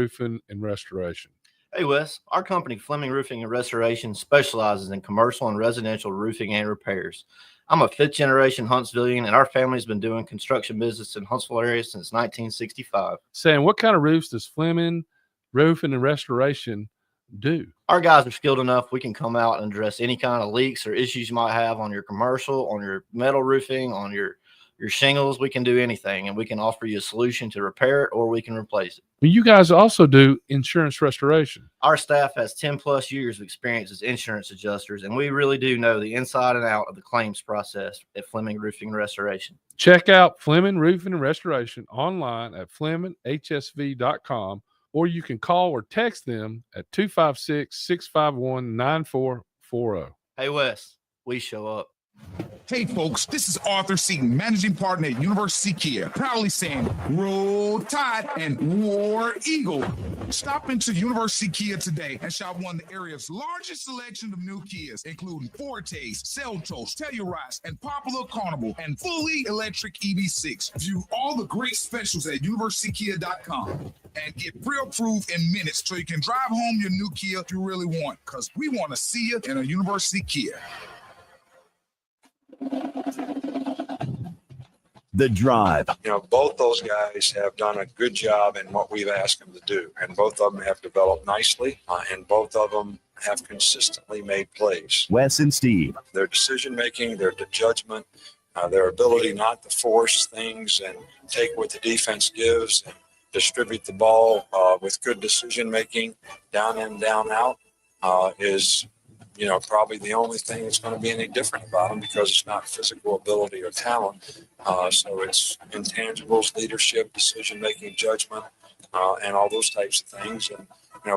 Roofing and Restoration. Hey, Wes. Our company, Fleming Roofing and Restoration, specializes in commercial and residential roofing and repairs. I'm a fifth-generation Huntsvillian, and our family's been doing construction business in Huntsville area since 1965. Sam, what kind of roofs does Fleming Roofing and Restoration do? Our guys are skilled enough. We can come out and address any kind of leaks or issues you might have on your commercial, on your metal roofing, on your shingles. We can do anything, and we can offer you a solution to repair it, or we can replace it. You guys also do insurance restoration. Our staff has 10 plus years of experience as insurance adjusters, and we really do know the inside and out of the claims process at Fleming Roofing and Restoration. Check out Fleming Roofing and Restoration online at FlemingHSV.com, or you can call or text them at 256-651-9440. Hey, Wes, we show up. Hey folks, this is Arthur Seaton, managing partner at University Kia, proudly saying Roll Tide and War Eagle. Stop into University Kia today and shop one of the area's largest selection of new Kias, including Fortes, Seltos, Telluride, and Popular Carnival, and fully electric EV6. View all the great specials at universitykia.com and get pre-approved in minutes so you can drive home your new Kia you really want, because we want to see you in a University Kia. The Drive. Both those guys have done a good job in what we've asked them to do, and both of them have developed nicely, and both of them have consistently made plays. Wes and Steve. Their decision-making, their judgment, their ability not to force things and take what the defense gives and distribute the ball with good decision-making down in, down out is probably the only thing that's going to be any different about them, because it's not physical ability or talent. So it's intangibles, leadership, decision-making, judgment, and all those types of things. And,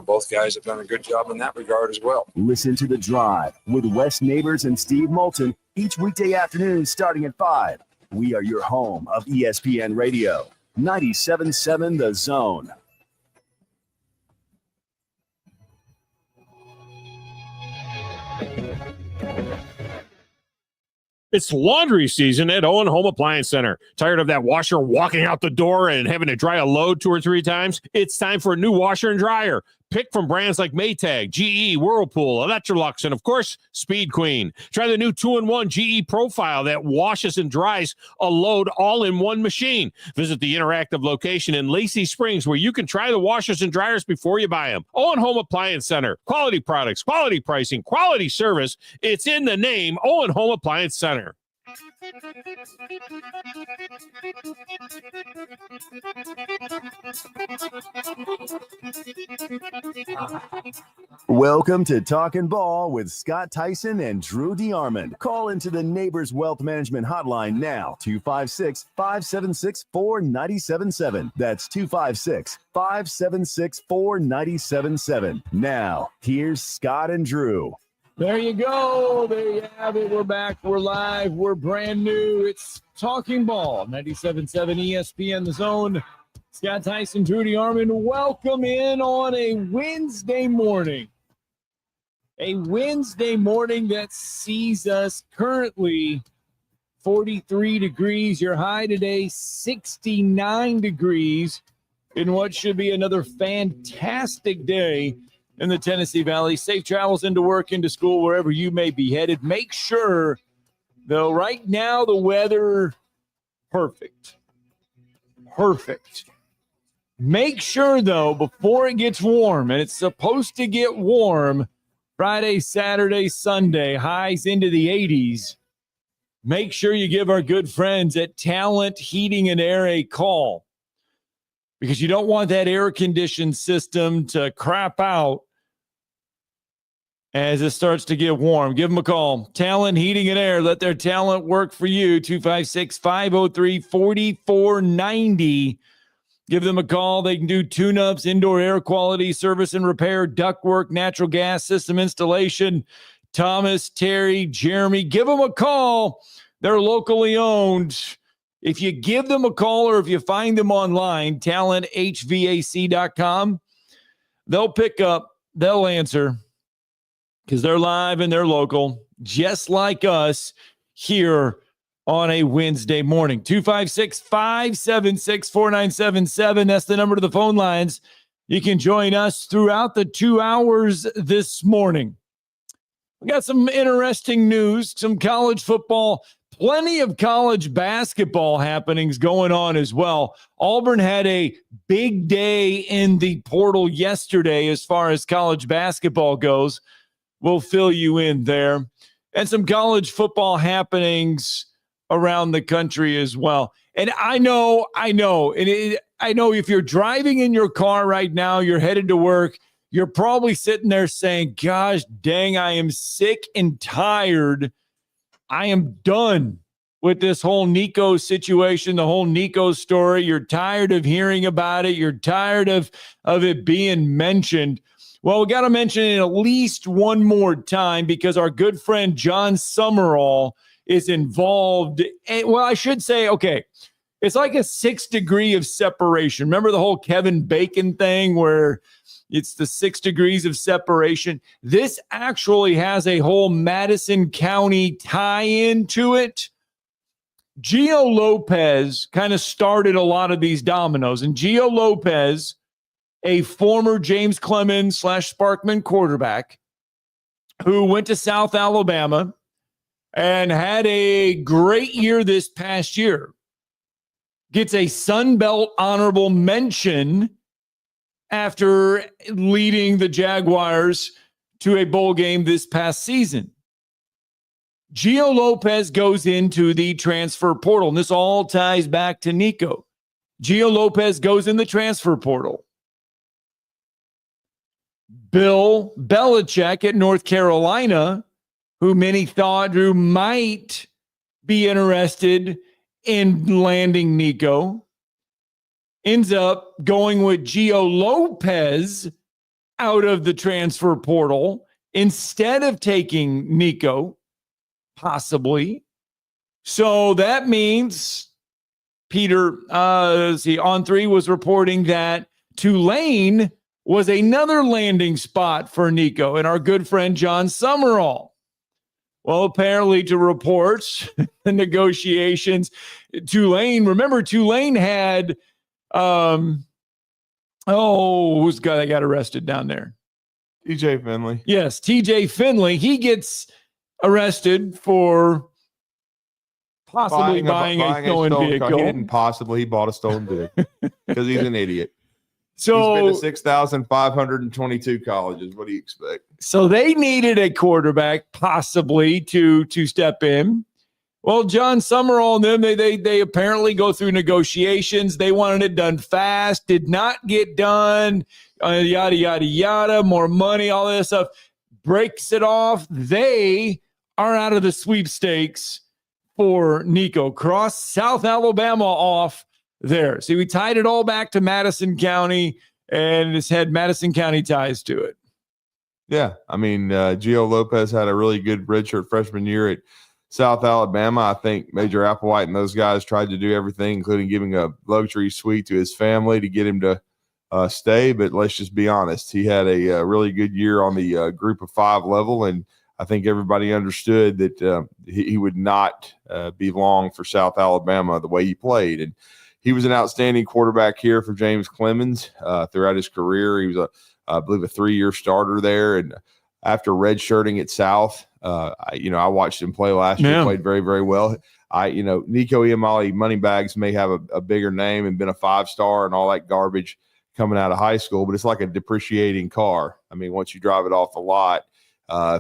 both guys have done a good job in that regard as well. Listen to The Drive with Wes Neighbors and Steve Moulton each weekday afternoon starting at 5. We are your home of ESPN Radio, 97.7 The Zone. It's laundry season at Owen Home Appliance Center. Tired of that washer walking out the door and having to dry a load 2 or 3 times? It's time for a new washer and dryer. Pick from brands like Maytag, GE, Whirlpool, Electrolux, and of course, Speed Queen. Try the new 2-in-1 GE Profile that washes and dries a load all in one machine. Visit the interactive location in Lacey Springs where you can try the washers and dryers before you buy them. Owen Home Appliance Center. Quality products, quality pricing, quality service. It's in the name, Owen Home Appliance Center. Welcome to Talkin' Ball with Scott Theisen and Drew DeArmond. Call into the Neighbors Wealth Management Hotline now, 256-576-4977. That's 256-576-4977. Now, here's Scott and Drew. There you go. There you have it. We're back. We're live. We're brand new. It's Talking Ball, 97.7 ESPN The Zone. Scott Theisen, Drew DeArmond, welcome in on a Wednesday morning. A Wednesday morning that sees us currently 43 degrees. Your high today, 69 degrees in what should be another fantastic day in the Tennessee Valley. Safe travels into work, into school, wherever you may be headed. Make sure, though, right now the weather, perfect. Make sure, though, before it gets warm, and it's supposed to get warm Friday, Saturday, Sunday, highs into the 80s, make sure you give our good friends at Talent Heating and Air a call, because you don't want that air-conditioned system to crap out as it starts to get warm. Give them a call. Talent Heating and Air. Let their talent work for you. 256-503-4490. Give them a call. They can do tune-ups, indoor air quality, service and repair, ductwork, natural gas system installation. Thomas, Terry, Jeremy, give them a call. They're locally owned. If you give them a call or if you find them online, talenthvac.com, they'll pick up, they'll answer, because they're live and they're local, just like us here on a Wednesday morning. 256-576-4977. That's the number to the phone lines. You can join us throughout the 2 hours this morning. We got some interesting news, some college football, plenty of college basketball happenings going on as well. Auburn had a big day in the portal yesterday as far as college basketball goes. We'll fill you in there. And some college football happenings around the country as well. And I know if you're driving in your car right now, you're headed to work, you're probably sitting there saying, gosh dang, I am sick and tired. I am done with this whole Nico situation, the whole Nico story. You're tired of hearing about it. You're tired of it being mentioned. Well, we got to mention it at least one more time because our good friend John Summerall is involved. Well, I should say, okay, it's like a 6 degree of separation. Remember the whole Kevin Bacon thing where it's the 6 degrees of separation? This actually has a whole Madison County tie-in to it. Gio Lopez kind of started a lot of these dominoes. And Gio Lopez, a former James Clemens / Sparkman quarterback who went to South Alabama and had a great year this past year, gets a Sun Belt honorable mention after leading the Jaguars to a bowl game this past season. Gio Lopez goes into the transfer portal, and this all ties back to Nico. Gio Lopez goes in the transfer portal. Bill Belichick at North Carolina, who many thought who might be interested in landing Nico, ends up going with Gio Lopez out of the transfer portal instead of taking Nico, possibly. So that means Peter, On 3 was reporting that Tulane was another landing spot for Nico and our good friend John Summerall. Well, apparently to reports, the negotiations, Tulane had, who's guy that got arrested down there? TJ Finley. Yes, TJ Finley. He gets arrested for possibly buying a stolen vehicle. Car. He didn't possibly. He bought a stolen vehicle because he's an idiot. So he's been to 6,522 colleges. What do you expect? So they needed a quarterback possibly to step in. Well, John Summerall and them, they apparently go through negotiations. They wanted it done fast, did not get done, yada, yada, yada, more money, all this stuff. Breaks it off. They are out of the sweepstakes for Nico. Cross South Alabama off there. See, we tied it all back to Madison County, and it's had Madison County ties to it. Yeah, I mean, Gio Lopez had a really good redshirt freshman year at South Alabama. I think Major Applewhite and those guys tried to do everything, including giving a luxury suite to his family to get him to stay. But let's just be honest. He had a really good year on the group of 5 level, and I think everybody understood that he would not be long for South Alabama the way he played. And he was an outstanding quarterback here for James Clemens throughout his career. He was, I believe, a 3-year starter there. And after redshirting at South, I watched him play last year, played very, very well. Nico Iamale Moneybags may have a bigger name and been a 5-star and all that garbage coming out of high school, but it's like a depreciating car. I mean, once you drive it off the lot,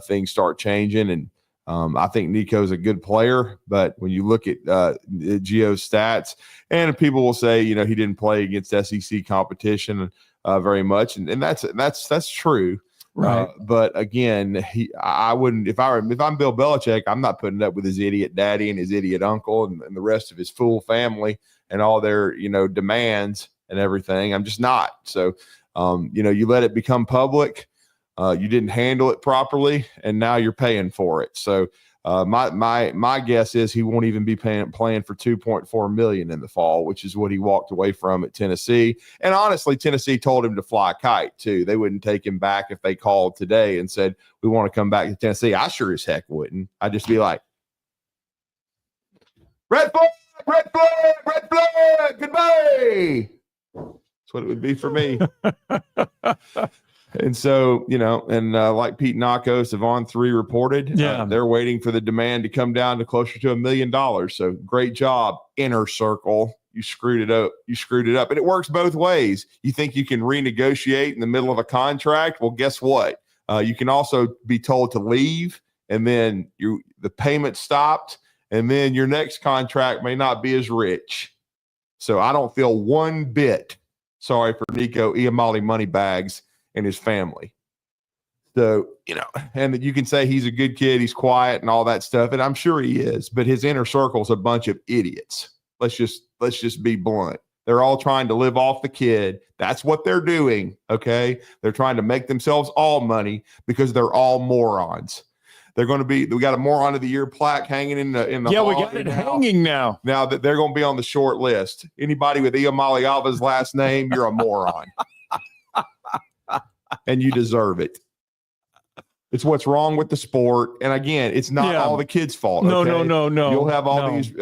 things start changing. And I think Nico's a good player, but when you look at Gio's stats, and people will say, he didn't play against SEC competition very much, and that's true. Right. But again, I wouldn't, if I'm Bill Belichick, I'm not putting up with his idiot daddy and his idiot uncle and the rest of his fool family and all their, demands and everything. I'm just not. So, you let it become public. You didn't handle it properly, and now you're paying for it. So my guess is he won't even be playing for $2.4 million in the fall, which is what he walked away from at Tennessee. And honestly, Tennessee told him to fly a kite too. They wouldn't take him back if they called today and said, we want to come back to Tennessee. I sure as heck wouldn't. I'd just be like, red flag, red flag, red flag, goodbye. That's what it would be for me. And so, and like Pete Nakos of On3 reported, they're waiting for the demand to come down to closer to $1 million. So great job, Inner Circle. You screwed it up. And it works both ways. You think you can renegotiate in the middle of a contract? Well, guess what? You can also be told to leave, and then the payment stopped, and then your next contract may not be as rich. So I don't feel one bit sorry for Nico Iamale Moneybags and his family. So, and that you can say he's a good kid, he's quiet and all that stuff, and I'm sure he is, but his inner circle's a bunch of idiots. Let's just be blunt. They're all trying to live off the kid. That's what they're doing, okay? They're trying to make themselves all money because they're all morons. They're going to be. We got a Moron of the Year plaque hanging in the. Yeah, we got it hanging now. Now that they're going to be on the short list. Anybody with Iamale Alva's last name, you're a moron, and you deserve it. It's what's wrong with the sport. And again, it's not all the kids' fault. No. You'll have all these,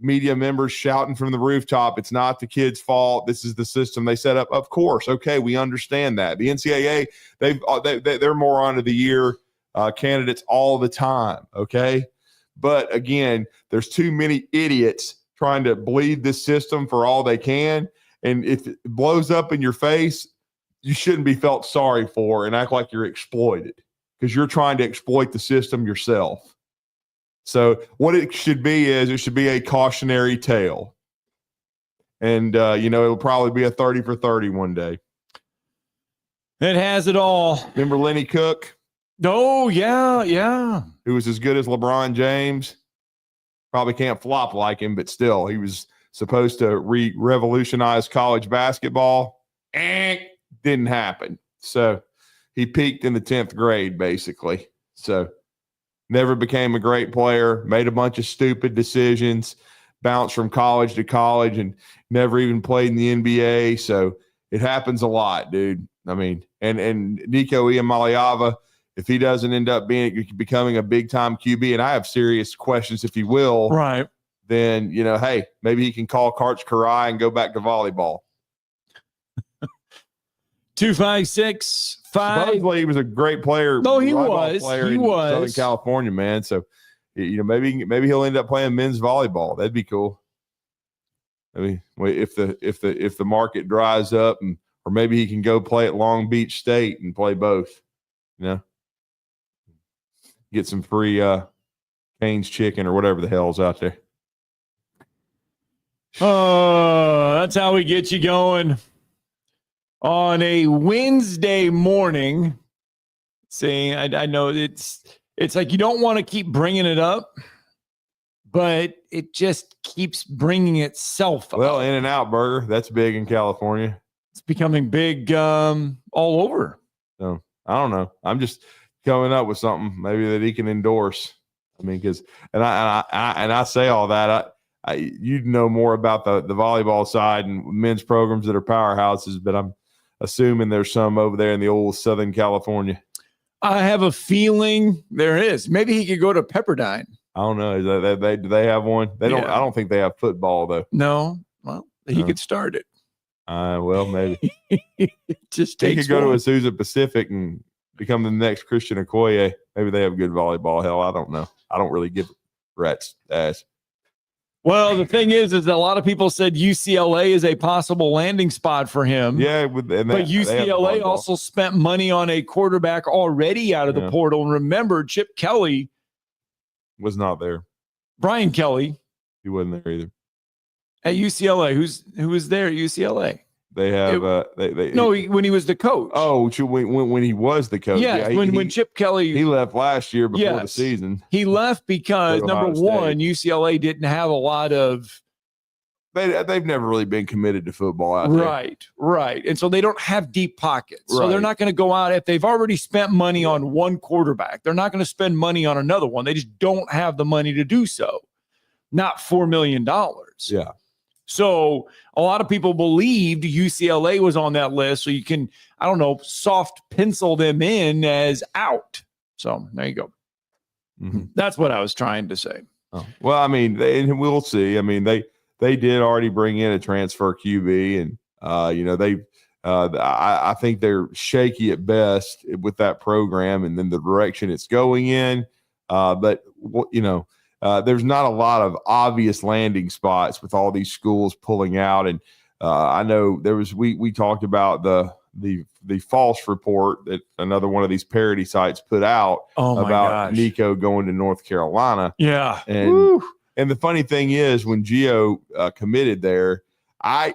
media members shouting from the rooftop. It's not the kids' fault. This is the system they set up. Of course. Okay. We understand that. The NCAA, they're Moron of the Year candidates all the time. Okay. But again, there's too many idiots trying to bleed this system for all they can. And if it blows up in your face, you shouldn't be felt sorry for and act like you're exploited, because you're trying to exploit the system yourself. So what it should be is it should be a cautionary tale. And, it'll probably be a 30 for 30 one day. It has it all. Remember Lenny Cook? Oh, yeah. Who was as good as LeBron James? Probably can't flop like him, but still, he was supposed to revolutionize college basketball. Didn't happen. So he peaked in the 10th grade, basically. So never became a great player, made a bunch of stupid decisions, bounced from college to college, and never even played in the NBA. So it happens a lot, dude. I mean, and Nico Iamale, if he doesn't end up becoming a big-time QB, and I have serious questions if he will, right? Then, hey, maybe he can call Karch Karai and go back to volleyball. 256-5. Supposedly he was a great player. No, he was. In Southern California, man. So, maybe he'll end up playing men's volleyball. That'd be cool. I mean, if the market dries up, or maybe he can go play at Long Beach State and play both. Get some free Cane's chicken or whatever the hell's out there. Oh, that's how we get you going on a Wednesday morning. See, I know it's like you don't want to keep bringing it up, but it just keeps bringing itself up. Well, In-N-Out Burger, that's big in California. It's becoming big all over. So I don't know. I'm just coming up with something maybe that he can endorse. I mean, because I say all that. You'd know more about the volleyball side and men's programs that are powerhouses, but I'm assuming there's some over there in the old Southern California. I have a feeling there is. Maybe he could go to Pepperdine. I don't know. Do they have one? They don't. I don't think they have football though. No. Well, he could start it. Well, maybe. Just he takes could go one. to Azusa Pacific and become the next Christian Okoye. Maybe they have good volleyball. Hell, I don't know. I don't really give rats ass. Well, the thing is a lot of people said UCLA is a possible landing spot for him. Yeah, but UCLA also spent money on a quarterback already out of the portal. And remember, Chip Kelly was not there. Brian Kelly, he wasn't there either. At UCLA, who was there at UCLA? They have when he was the coach. Oh, when he was the coach. Yes, when Chip Kelly he left last year before the season. He left because number one, UCLA didn't have a lot of. They've never really been committed to football out there. Right, and so they don't have deep pockets. So they're not going to go out if they've already spent money on one quarterback. They're not going to spend money on another one. They just don't have the money to do so. Not $4 million. Yeah. So a lot of people believed UCLA was on that list. So you can, soft pencil them in as out. So there you go. Mm-hmm. That's what I was trying to say. Oh. Well, I mean, we'll see. I mean, they did already bring in a transfer QB, and I think they're shaky at best with that program and then the direction it's going in. But there's not a lot of obvious landing spots with all these schools pulling out. And I know we talked about the false report that another one of these parody sites put out about Nico going to North Carolina. Yeah. And the funny thing is, when Gio committed there, I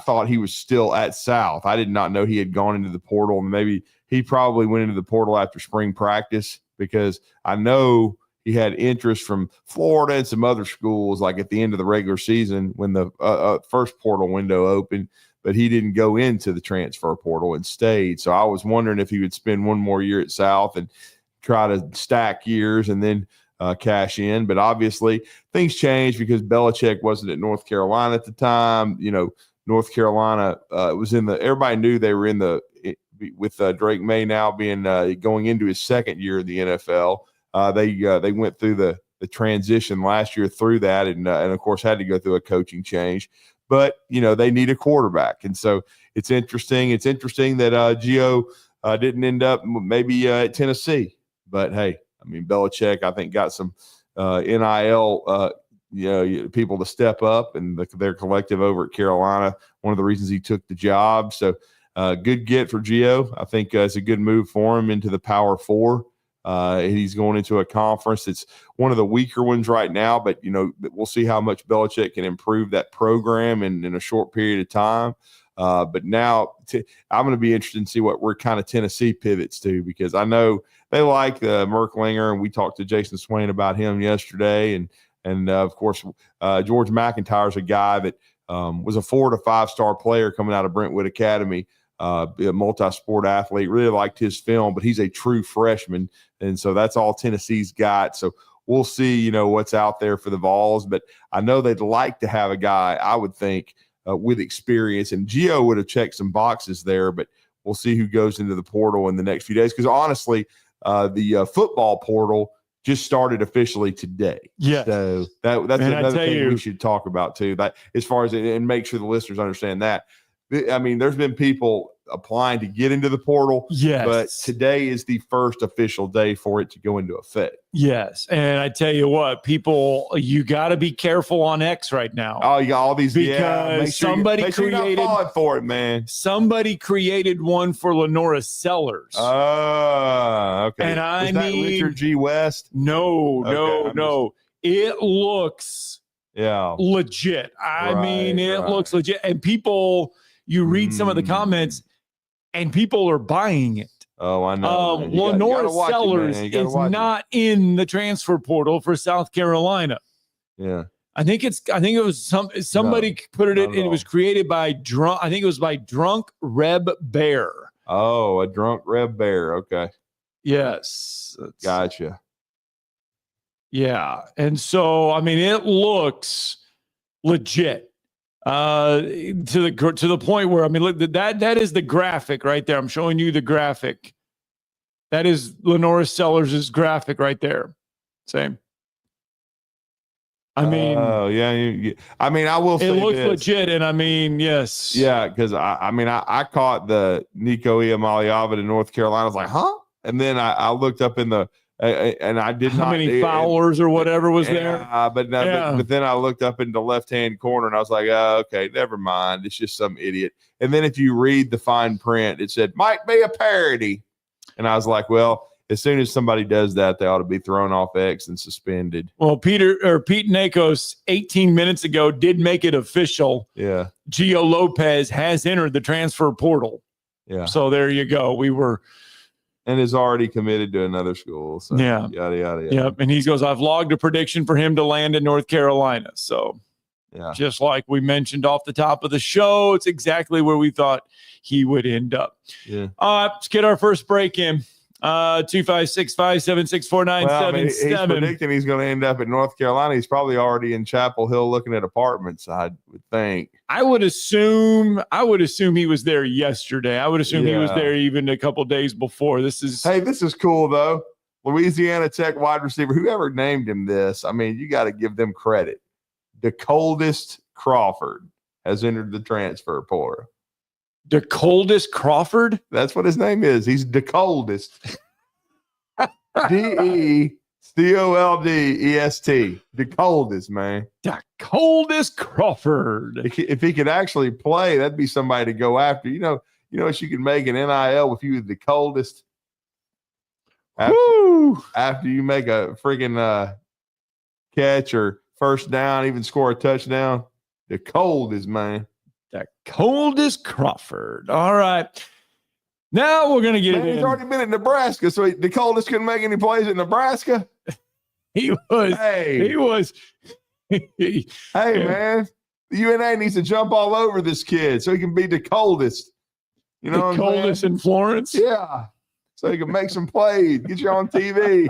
thought he was still at South. I did not know he had gone into the portal. Maybe he probably went into the portal after spring practice, because I know he had interest from Florida and some other schools, like at the end of the regular season when the first portal window opened, but he didn't go into the transfer portal and stayed. So I was wondering if he would spend one more year at South and try to stack years and then cash in. But obviously things changed because Belichick wasn't at North Carolina at the time. North Carolina was everybody knew they were with Drake May now being going into his second year in the NFL. They went through the transition last year through that, and of course had to go through a coaching change. But they need a quarterback, and so it's interesting. It's interesting that Gio didn't end up maybe at Tennessee. But hey, I mean, Belichick, I think, got some NIL people to step up, and their collective over at Carolina. One of the reasons he took the job. So good get for Gio. I think it's a good move for him into the Power Four. He's going into a conference that's one of the weaker ones right now, but we'll see how much Belichick can improve that program in a short period of time. But now I'm going to be interested in see where kind of Tennessee pivots to, because I know they like Merklinger, and we talked to Jason Swain about him yesterday, and of course George McIntyre's a guy that was a 4 to 5 star player coming out of Brentwood Academy. A multi-sport athlete, really liked his film, but he's a true freshman. And so that's all Tennessee's got. So we'll see, what's out there for the Vols, but I know they'd like to have a guy, I would think, with experience, and Gio would have checked some boxes there, but we'll see who goes into the portal in the next few days. Because honestly, the football portal just started officially today. Yeah. So that's another thing we should talk about too, that as far as, and make sure the listeners understand that. I mean, there's been people applying to get into the portal. Yes. But today is the first official day for it to go into effect. Yes. And I tell you what, people, you got to be careful on X right now. Oh, you got all these. Because somebody created. Falling for it, man. Somebody created one for Lenora Sellers. Oh, okay. And I mean, Richard G. West? No. It looks legit. I mean, it looks legit. And people, you read some of the comments, and people are buying it. Oh, I know. Lenora Sellers is not in the transfer portal for South Carolina. Yeah. I think it was somebody put it in, and it was created by Drunk Reb Bear. Oh, a Drunk Reb Bear. Okay. Yes. Gotcha. Yeah. And so, I mean, it looks legit. To the point where, I mean, look, that is the graphic right there. I'm showing you the graphic. That is Lenora Sellers' graphic right there. Same. I mean, I mean, I will say it looks legit, and I mean, yes. Yeah, because I caught the Nico Iamaleava to North Carolina. I was like, huh? And then I looked up in the and I did how many Fowlers or whatever was there. But then I looked up in the left-hand corner, and I was like, oh, okay, never mind. It's just some idiot. And then if you read the fine print, it said, might be a parody. And I was like, well, as soon as somebody does that, they ought to be thrown off X and suspended. Well, Pete Nakos 18 minutes ago did make it official. Yeah. Gio Lopez has entered the transfer portal. Yeah. So there you go. And is already committed to another school. So yeah. Yada, yada, yada. Yep. And he goes, I've logged a prediction for him to land in North Carolina. So yeah, just like we mentioned off the top of the show, it's exactly where we thought he would end up. Yeah. Let's get our first break in. 256-576-4977. He's predicting he's going to end up in North Carolina. He's probably already in Chapel Hill looking at apartments, I would think. I would assume he was there yesterday. I would assume he was there even a couple days before. This is cool though. Louisiana Tech wide receiver, whoever named him this, I mean, you got to give them credit. The coldest Crawford has entered the transfer portal. The coldest Crawford? That's what his name is. He's the coldest. DeColdest. The coldest, man. The coldest Crawford. If he could actually play, that'd be somebody to go after. You know what you could make an NIL if you were the coldest. After you make a friggin' catch or first down, even score a touchdown, the coldest, man. The coldest Crawford. All right. Now we're going to get it in. He's already been at Nebraska, so the coldest couldn't make any plays at Nebraska. He was. Hey, man, the UNA needs to jump all over this kid so he can be the coldest. You know, the coldest in Florence. Yeah, so he can make some plays, get you on TV.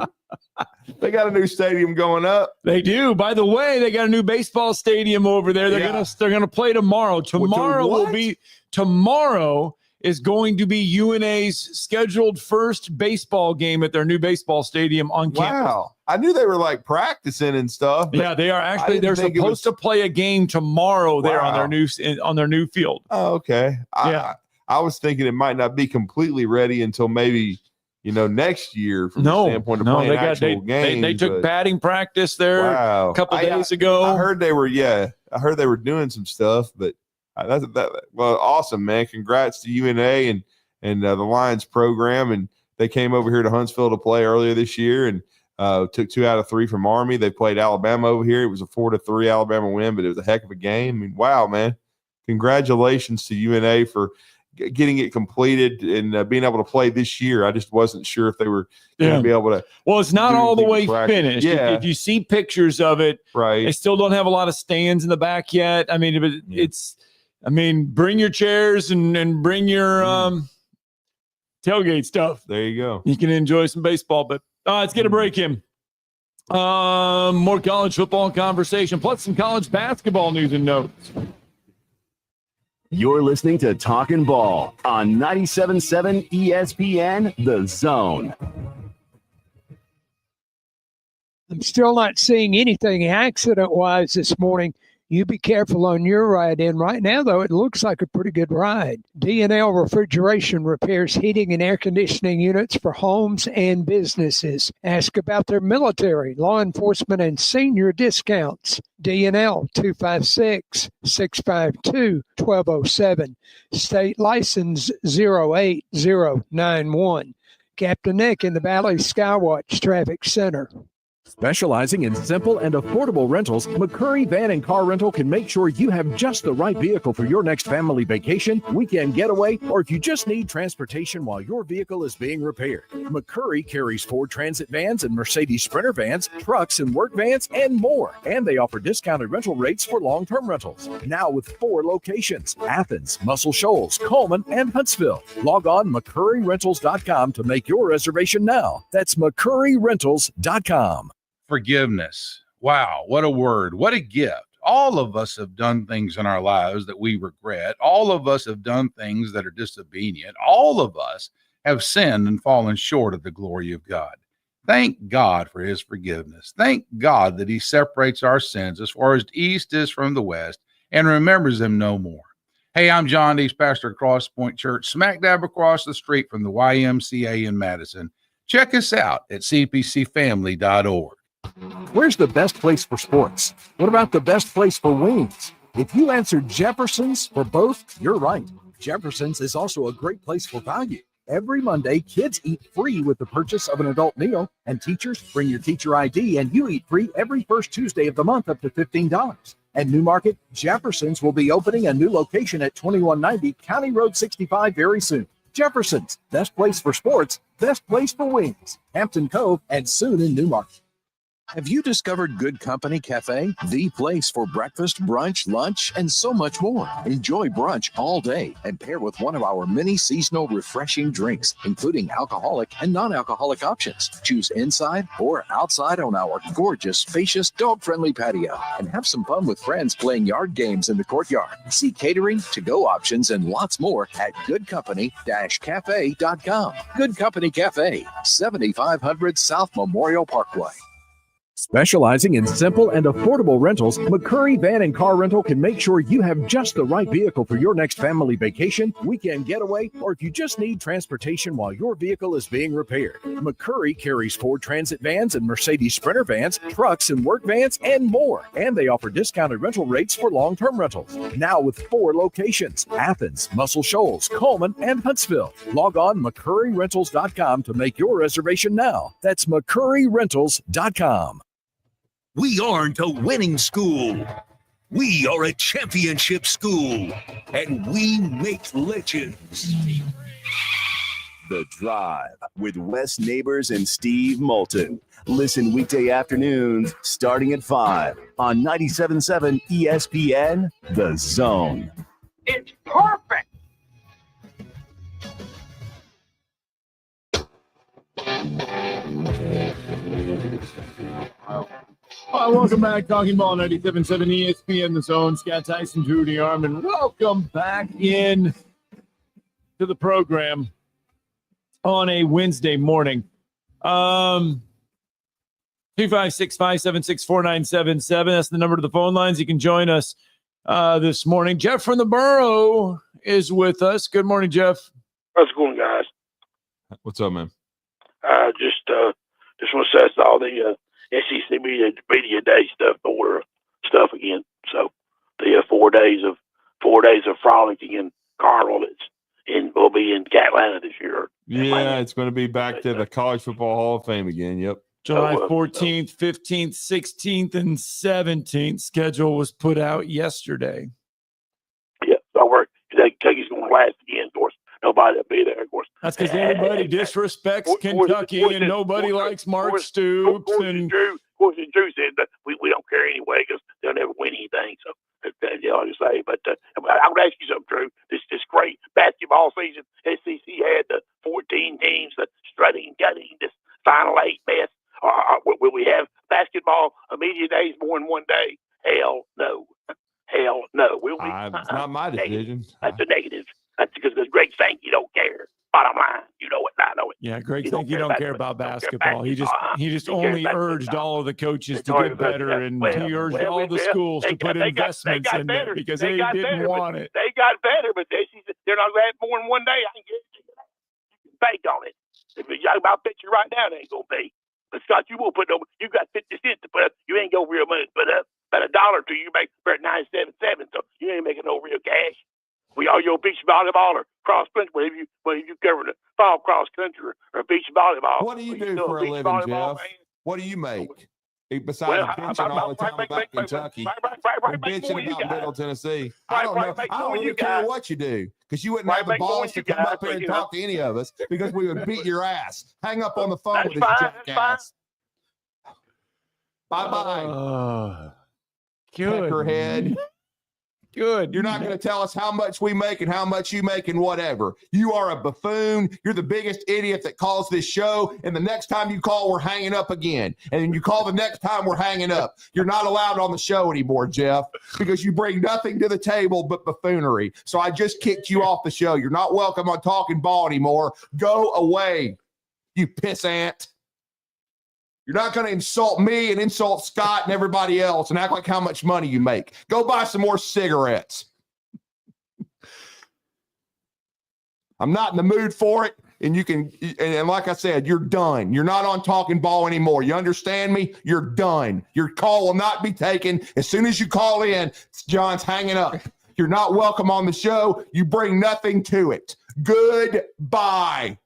They got a new stadium going up. They do. By the way, they got a new baseball stadium over there. They're gonna play tomorrow. Tomorrow is going to be UNA's scheduled first baseball game at their new basebel stadium on campus. Wow. I knew they were like practicing and stuff. Yeah, they are actually. They're supposed to play a game tomorrow there on their new field. Oh, okay. Yeah. I was thinking it might not be completely ready until maybe next year from the standpoint of playing actual games. They took batting practice there a couple days ago. I heard they were doing some stuff, but well, awesome, man. Congrats to UNA and the Lions program. And they came over here to Huntsville to play earlier this year and took 2 out of 3 from Army. They played Alabama over here. It was a 4-3 Alabama win, but it was a heck of a game. I mean, wow, man. Congratulations to UNA for getting it completed and being able to play this year. I just wasn't sure if they were going to be able to. Well, it's not all the way finished. Yeah. If you see pictures of it, right, they still don't have a lot of stands in the back yet. I mean, bring your chairs and bring your tailgate stuff. There you go. You can enjoy some baseball, but let's get a break in. More college football conversation, plus some college basketball news and notes. You're listening to Talkin' Ball on 97.7 ESPN, The Zone. I'm still not seeing anything accident-wise this morning. You be careful on your ride in. Right now, though, it looks like a pretty good ride. D&L Refrigeration repairs heating and air conditioning units for homes and businesses. Ask about their military, law enforcement, and senior discounts. D&L 256-652-1207. State license 08091. Captain Nick in the Valley Skywatch Traffic Center. Specializing in simple and affordable rentals, McCurry Van and Car Rental can make sure you have just the right vehicle for your next family vacation, weekend getaway, or if you just need transportation while your vehicle is being repaired. McCurry carries Ford Transit vans and Mercedes Sprinter vans, trucks and work vans, and more. And they offer discounted rental rates for long-term rentals. Now with 4 locations: Athens, Muscle Shoals, Coleman, and Huntsville. Log on McCurryRentals.com to make your reservation now. That's McCurryRentals.com. Forgiveness. Wow, what a word. What a gift. All of us have done things in our lives that we regret. All of us have done things that are disobedient. All of us have sinned and fallen short of the glory of God. Thank God for his forgiveness. Thank God that he separates our sins as far as the east is from the west and remembers them no more. Hey, I'm John Dees, pastor at Cross Point Church, smack dab across the street from the YMCA in Madison. Check us out at cpcfamily.org. Where's the best place for sports? What about the best place for wings? If you answered Jefferson's for both, you're right. Jefferson's is also a great place for value. Every Monday, kids eat free with the purchase of an adult meal, and teachers bring your teacher ID and you eat free every first Tuesday of the month up to $15. At Newmarket, Jefferson's will be opening a new location at 2190 County Road 65 very soon. Jefferson's, best place for sports, best place for wings. Hampton Cove and soon in Newmarket. Have you discovered Good Company Cafe? The place for breakfast, brunch, lunch, and so much more. Enjoy brunch all day and pair with one of our many seasonal refreshing drinks, including alcoholic and non-alcoholic options. Choose inside or outside on our gorgeous, spacious, dog-friendly patio and have some fun with friends playing yard games in the courtyard. See catering, to-go options, and lots more at goodcompany-cafe.com. Good Company Cafe, 7500 South Memorial Parkway. Specializing in simple and affordable rentals, McCurry Van and Car Rental can make sure you have just the right vehicle for your next family vacation, weekend getaway, or if you just need transportation while your vehicle is being repaired. McCurry carries Ford Transit vans and Mercedes Sprinter vans, trucks and work vans, and more. And they offer discounted rental rates for long-term rentals. Now with 4 locations: Athens, Muscle Shoals, Coleman, and Huntsville. Log on McCurryRentals.com to make your reservation now. That's McCurryRentals.com. We aren't a winning school. We are a championship school, and we make legends. The Drive with Wes Neighbors and Steve Moulton. Listen weekday afternoons starting at 5 on 97.7 ESPN, The Zone. It's perfect. All right, welcome back. Talking Ball 97.7 ESPN, The Zone. Scott Tyson, Drew DeArmond. Welcome back in to the program on a Wednesday morning. 256-576-4977. That's the number to the phone lines. You can join us this morning. Jeff from the Borough is with us. Good morning, Jeff. How's it going, guys? What's up, man? Just want to say all the SEC media day stuff again. So the 4 days of frolicking and carnival will be in Atlanta this year. Yeah, it's going to be back to the College Football Hall of Fame again. Yep. July 14th, 15th, 16th, and 17th. Schedule was put out yesterday. Yeah, don't worry. Kentucky's going to last again, of course. Nobody will be there, of course. That's because everybody disrespects Kentucky and nobody likes Mark Stoops. Drew said that we don't care anyway because they'll never win anything. So that's all I can say. But I would ask you something, Drew. This great basketball season. SEC had the 14 teams that strutting and gutting this Final 8 mess. Will we have basketball media days more than one day? Hell no. Hell no. It's not my decision. That's a negative. That's because Greg Sankey don't care. Bottom line, you know it. I know it. Yeah, Greg Sankey don't care about basketball. He just only urged all of the coaches to get better, and he urged all the schools to put investments in there because they didn't want it. They got better, but they're not going to have more than one day. I can guarantee you that. You can bank on it. I'll bet you right now they ain't going to be. But Scott, you won't put no. You got 50 cents to put up. You ain't got real money to put up. About $1 to you make about 977. So you ain't making no real cash. We all your beach volleyball or cross country. Whether you cover the fall cross country or beach volleyball. What do you do for a living, Jeff? What do you make? Besides bitching all the time about Kentucky and bitching about Middle Tennessee. I don't know. I don't really care what you do because you wouldn't have the balls to come up here and talk to any of us because we would beat your ass. Hang up on the phone with this jackass. Bye-bye. Peckerhead. Good. You're not going to tell us how much we make and how much you make and whatever. You are a buffoon. You're the biggest idiot that calls this show. And the next time you call, we're hanging up again. And then you call the next time, we're hanging up. You're not allowed on the show anymore, Jeff, because you bring nothing to the table but buffoonery. So I just kicked you off the show. You're not welcome on Talking Ball anymore. Go away, you pissant. You're not going to insult me and insult Scott and everybody else and act like how much money you make. Go buy some more cigarettes. I'm not in the mood for it. And you can, and like I said, you're done. You're not on Talking Ball anymore. You understand me? You're done. Your call will not be taken. As soon as you call in, John's hanging up. You're not welcome on the show. You bring nothing to it. Goodbye.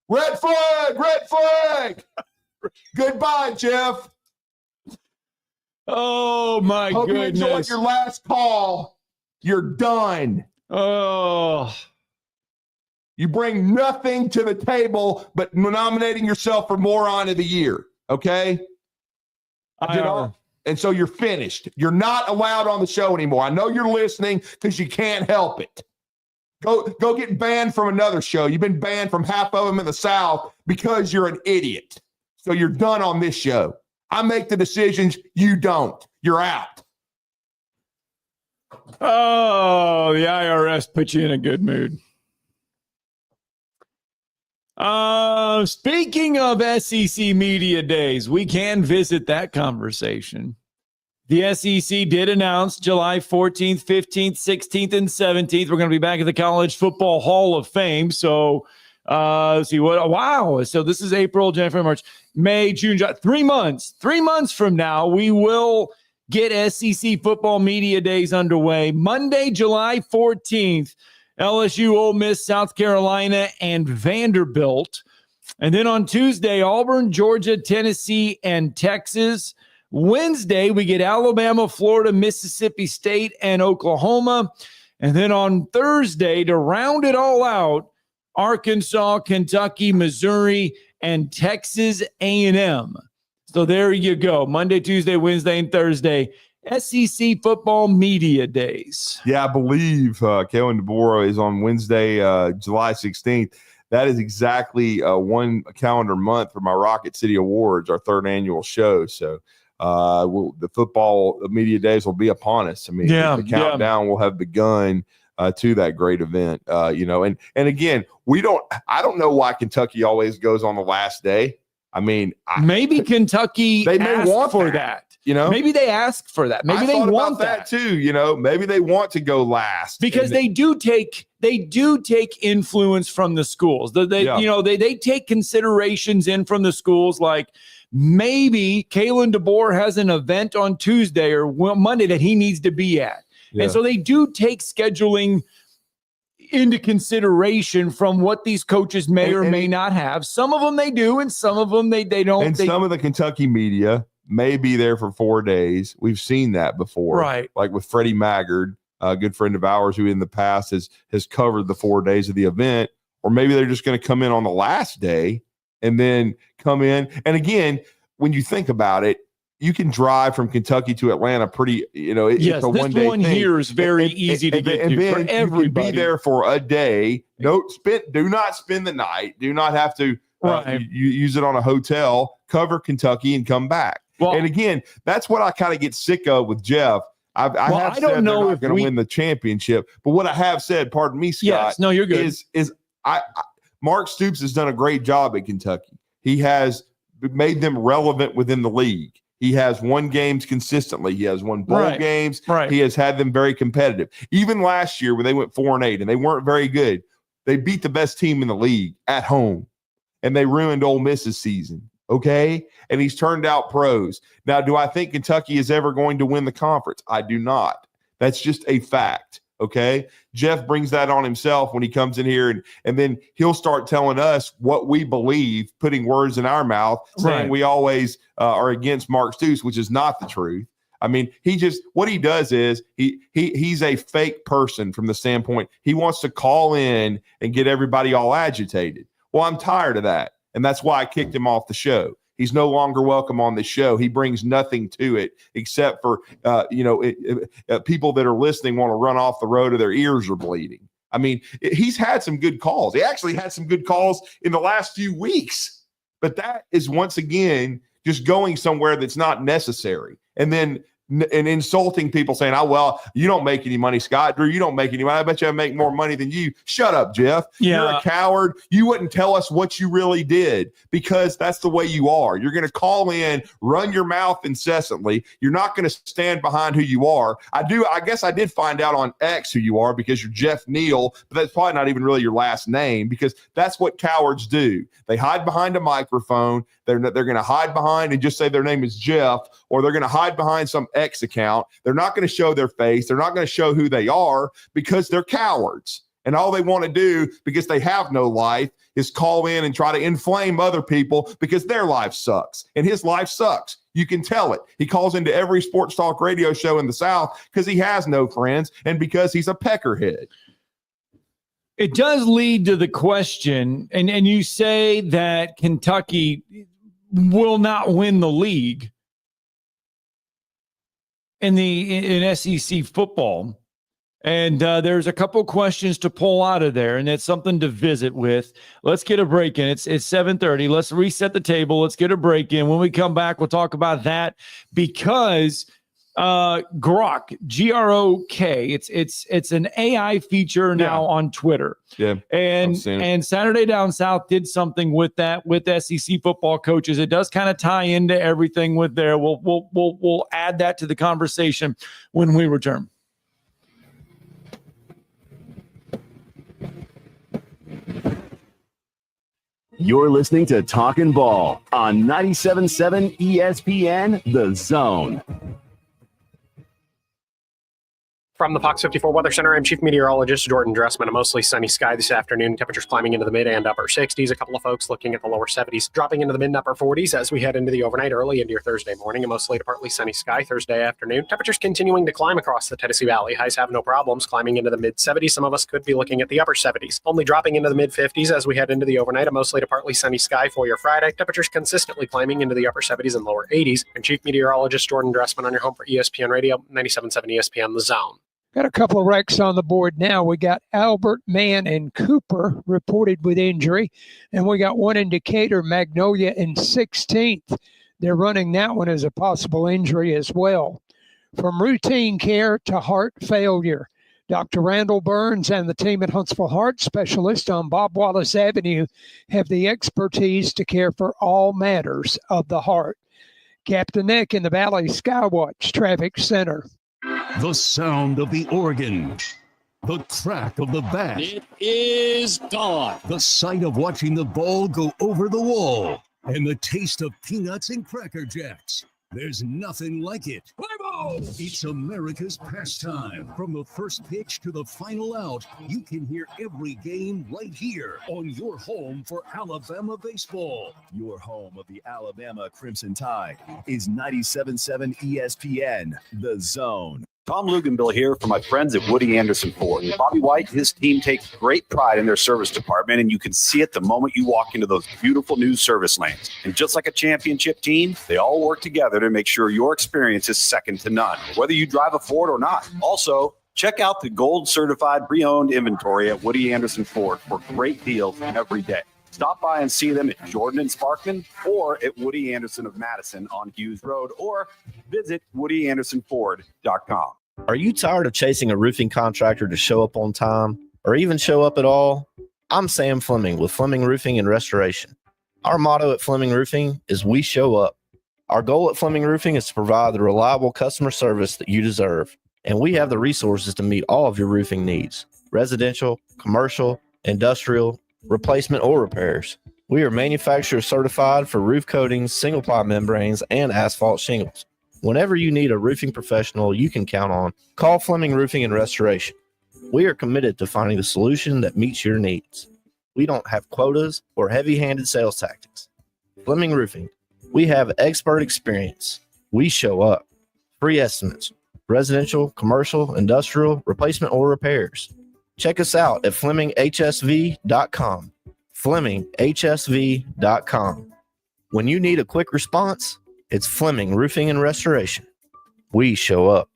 Red flag, red flag. Goodbye, Jeff. Oh, my Hope goodness. you enjoyed your last call. You're done. Oh. You bring nothing to the table but nominating yourself for Moron of the Year, okay? And so you're finished. You're not allowed on the show anymore. I know you're listening because you can't help it. Go get banned from another show. You've been banned from half of them in the South because you're an idiot. So you're done on this show. I make the decisions. You don't. You're out. Oh, the IRS put you in a good mood. Speaking of SEC Media Days, we can visit that conversation. The SEC did announce July 14th, 15th, 16th, and 17th. We're going to be back at the College Football Hall of Fame. So let's see what. Wow. So this is April, January, March, May, June, July. 3 months. 3 months from now, we will get SEC Football Media Days underway. Monday, July 14th, LSU, Ole Miss, South Carolina, and Vanderbilt. And then on Tuesday, Auburn, Georgia, Tennessee, and Texas. Wednesday, we get Alabama, Florida, Mississippi State, and Oklahoma. And then on Thursday, to round it all out, Arkansas, Kentucky, Missouri, and Texas A&M. So there you go. Monday, Tuesday, Wednesday, and Thursday, SEC Football Media Days. Yeah, I believe Kalen DeBoer is on Wednesday, July 16th. That is exactly one calendar month for my Rocket City Awards, our third annual show. So the football media days will be upon us. I mean, the countdown will have begun to that great event. And again, I don't know why Kentucky always goes on the last day. I mean, maybe Kentucky they may want for that. Maybe they ask for that. Maybe I they thought want about that too. Maybe they want to go last because they do take influence from the schools. They take considerations in from the schools, like maybe Kalen DeBoer has an event on Tuesday or Monday that he needs to be at. Yeah. And so they do take scheduling into consideration from what these coaches may or may not have. Some of them they do, and some of them they don't. And some of the Kentucky media may be there for 4 days. We've seen that before. Right. Like with Freddie Maggard, a good friend of ours who in the past has covered the 4 days of the event. Or maybe they're just going to come in on the last day and then come in. And again, when you think about it, you can drive from Kentucky to Atlanta pretty, it's a one-day thing. This one here is very easy to get to for everybody. You can be there for a day. Do not spend the night. Do not have to you use it on a hotel, cover Kentucky, and come back. Well, and again, that's what I kind of get sick of with Jeff. I don't know if they're going to win the championship, but what I have said, pardon me, Scott. Yes, no, you're good. Is Mark Stoops has done a great job at Kentucky. He has made them relevant within the league. He has won games consistently. He has won bowl games. Right. He has had them very competitive. Even last year when they went 4-8 and they weren't very good, they beat the best team in the league at home, and they ruined Ole Miss's season. Okay? And he's turned out pros. Now, do I think Kentucky is ever going to win the conference? I do not. That's just a fact. Okay? Jeff brings that on himself when he comes in here, and then he'll start telling us what we believe, putting words in our mouth, saying we always are against Mark Stoops, which is not the truth. I mean, what he does is he's a fake person from the standpoint he wants to call in and get everybody all agitated. Well, I'm tired of that. And that's why I kicked him off the show. He's no longer welcome on the show. He brings nothing to it except for, people that are listening want to run off the road or their ears are bleeding. I mean, he's had some good calls. He actually had some good calls in the last few weeks. But that is, once again, just going somewhere that's not necessary. And then insulting people saying, you don't make any money, Scott. Drew, you don't make any money. I bet you I make more money than you. Shut up, Jeff. Yeah. You're a coward. You wouldn't tell us what you really did because that's the way you are. You're going to call in, run your mouth incessantly. You're not going to stand behind who you are. I guess I did find out on X who you are because you're Jeff Neal, but that's probably not even really your last name because that's what cowards do. They hide behind a microphone. They're going to hide behind and just say their name is Jeff, or they're going to hide behind some X account. They're not going to show their face. They're not going to show who they are because they're cowards. And all they want to do, because they have no life, is call in and try to inflame other people because their life sucks. And his life sucks. You can tell it. He calls into every sports talk radio show in the South because he has no friends and because he's a peckerhead. It does lead to the question, and you say that Kentucky will not win the league in SEC football. And there's a couple questions to pull out of there, and it's something to visit with. Let's get a break in. It's 7:30. Let's reset the table. Let's get a break in. When we come back, we'll talk about that because Grok, Grok. It's an AI feature now on Twitter. Yeah, and Saturday Down South did something with that with SEC football coaches. It does kind of tie into everything with there. We'll add that to the conversation when we return. You're listening to Talkin' Ball on 97.7 ESPN, The Zone. From the Fox 54 Weather Center, I'm Chief Meteorologist Jordan Dressman. A mostly sunny sky this afternoon. Temperatures climbing into the mid and upper 60s. A couple of folks looking at the lower 70s, dropping into the mid and upper 40s as we head into the overnight, early into your Thursday morning. A mostly to partly sunny sky Thursday afternoon. Temperatures continuing to climb across the Tennessee Valley. Highs have no problems, climbing into the mid 70s. Some of us could be looking at the upper 70s. Only dropping into the mid 50s as we head into the overnight. A mostly to partly sunny sky for your Friday. Temperatures consistently climbing into the upper 70s and lower 80s. And Chief Meteorologist Jordan Dressman on your home for ESPN Radio, 97.7 ESPN The Zone. Got a couple of wrecks on the board now. We got Albert, Mann, and Cooper reported with injury. And we got one in Decatur, Magnolia, in 16th. They're running that one as a possible injury as well. From routine care to heart failure, Dr. Randall Burns and the team at Huntsville Heart Specialist on Bob Wallace Avenue have the expertise to care for all matters of the heart. Captain Nick in the Valley Skywatch Traffic Center. The sound of the organ. The crack of the bat. It is gone. The sight of watching the ball go over the wall. And the taste of peanuts and Cracker Jacks. There's nothing like it. It's America's pastime. From the first pitch to the final out, you can hear every game right here on your home for Alabama baseball. Your home of the Alabama Crimson Tide is 97.7 ESPN, The Zone. Tom Luganbill here for my friends at Woody Anderson Ford. Bobby White, his team takes great pride in their service department, and you can see it the moment you walk into those beautiful new service lanes. And just like a championship team, they all work together to make sure your experience is second to none, whether you drive a Ford or not. Also, check out the gold certified pre-owned inventory at Woody Anderson Ford for great deals every day. Stop by and see them at Jordan and Sparkman or at Woody Anderson of Madison on Hughes Road, or visit WoodyAndersonFord.com. Are you tired of chasing a roofing contractor to show up on time or even show up at all? I'm Sam Fleming with Fleming Roofing and Restoration. Our motto at Fleming Roofing is we show up. Our goal at Fleming Roofing is to provide the reliable customer service that you deserve, and we have the resources to meet all of your roofing needs: residential, commercial, industrial, replacement, or repairs. We are manufacturer certified for roof coatings, single-ply membranes, and asphalt shingles. Whenever you need a roofing professional you can count on, call Fleming Roofing and Restoration. We are committed to finding the solution that meets your needs. We don't have quotas or heavy-handed sales tactics. Fleming Roofing, we have expert experience. We show up. Free estimates: residential, commercial, industrial, replacement, or repairs. Check us out at FlemingHSV.com. FlemingHSV.com. When you need a quick response, it's Fleming Roofing and Restoration. We show up.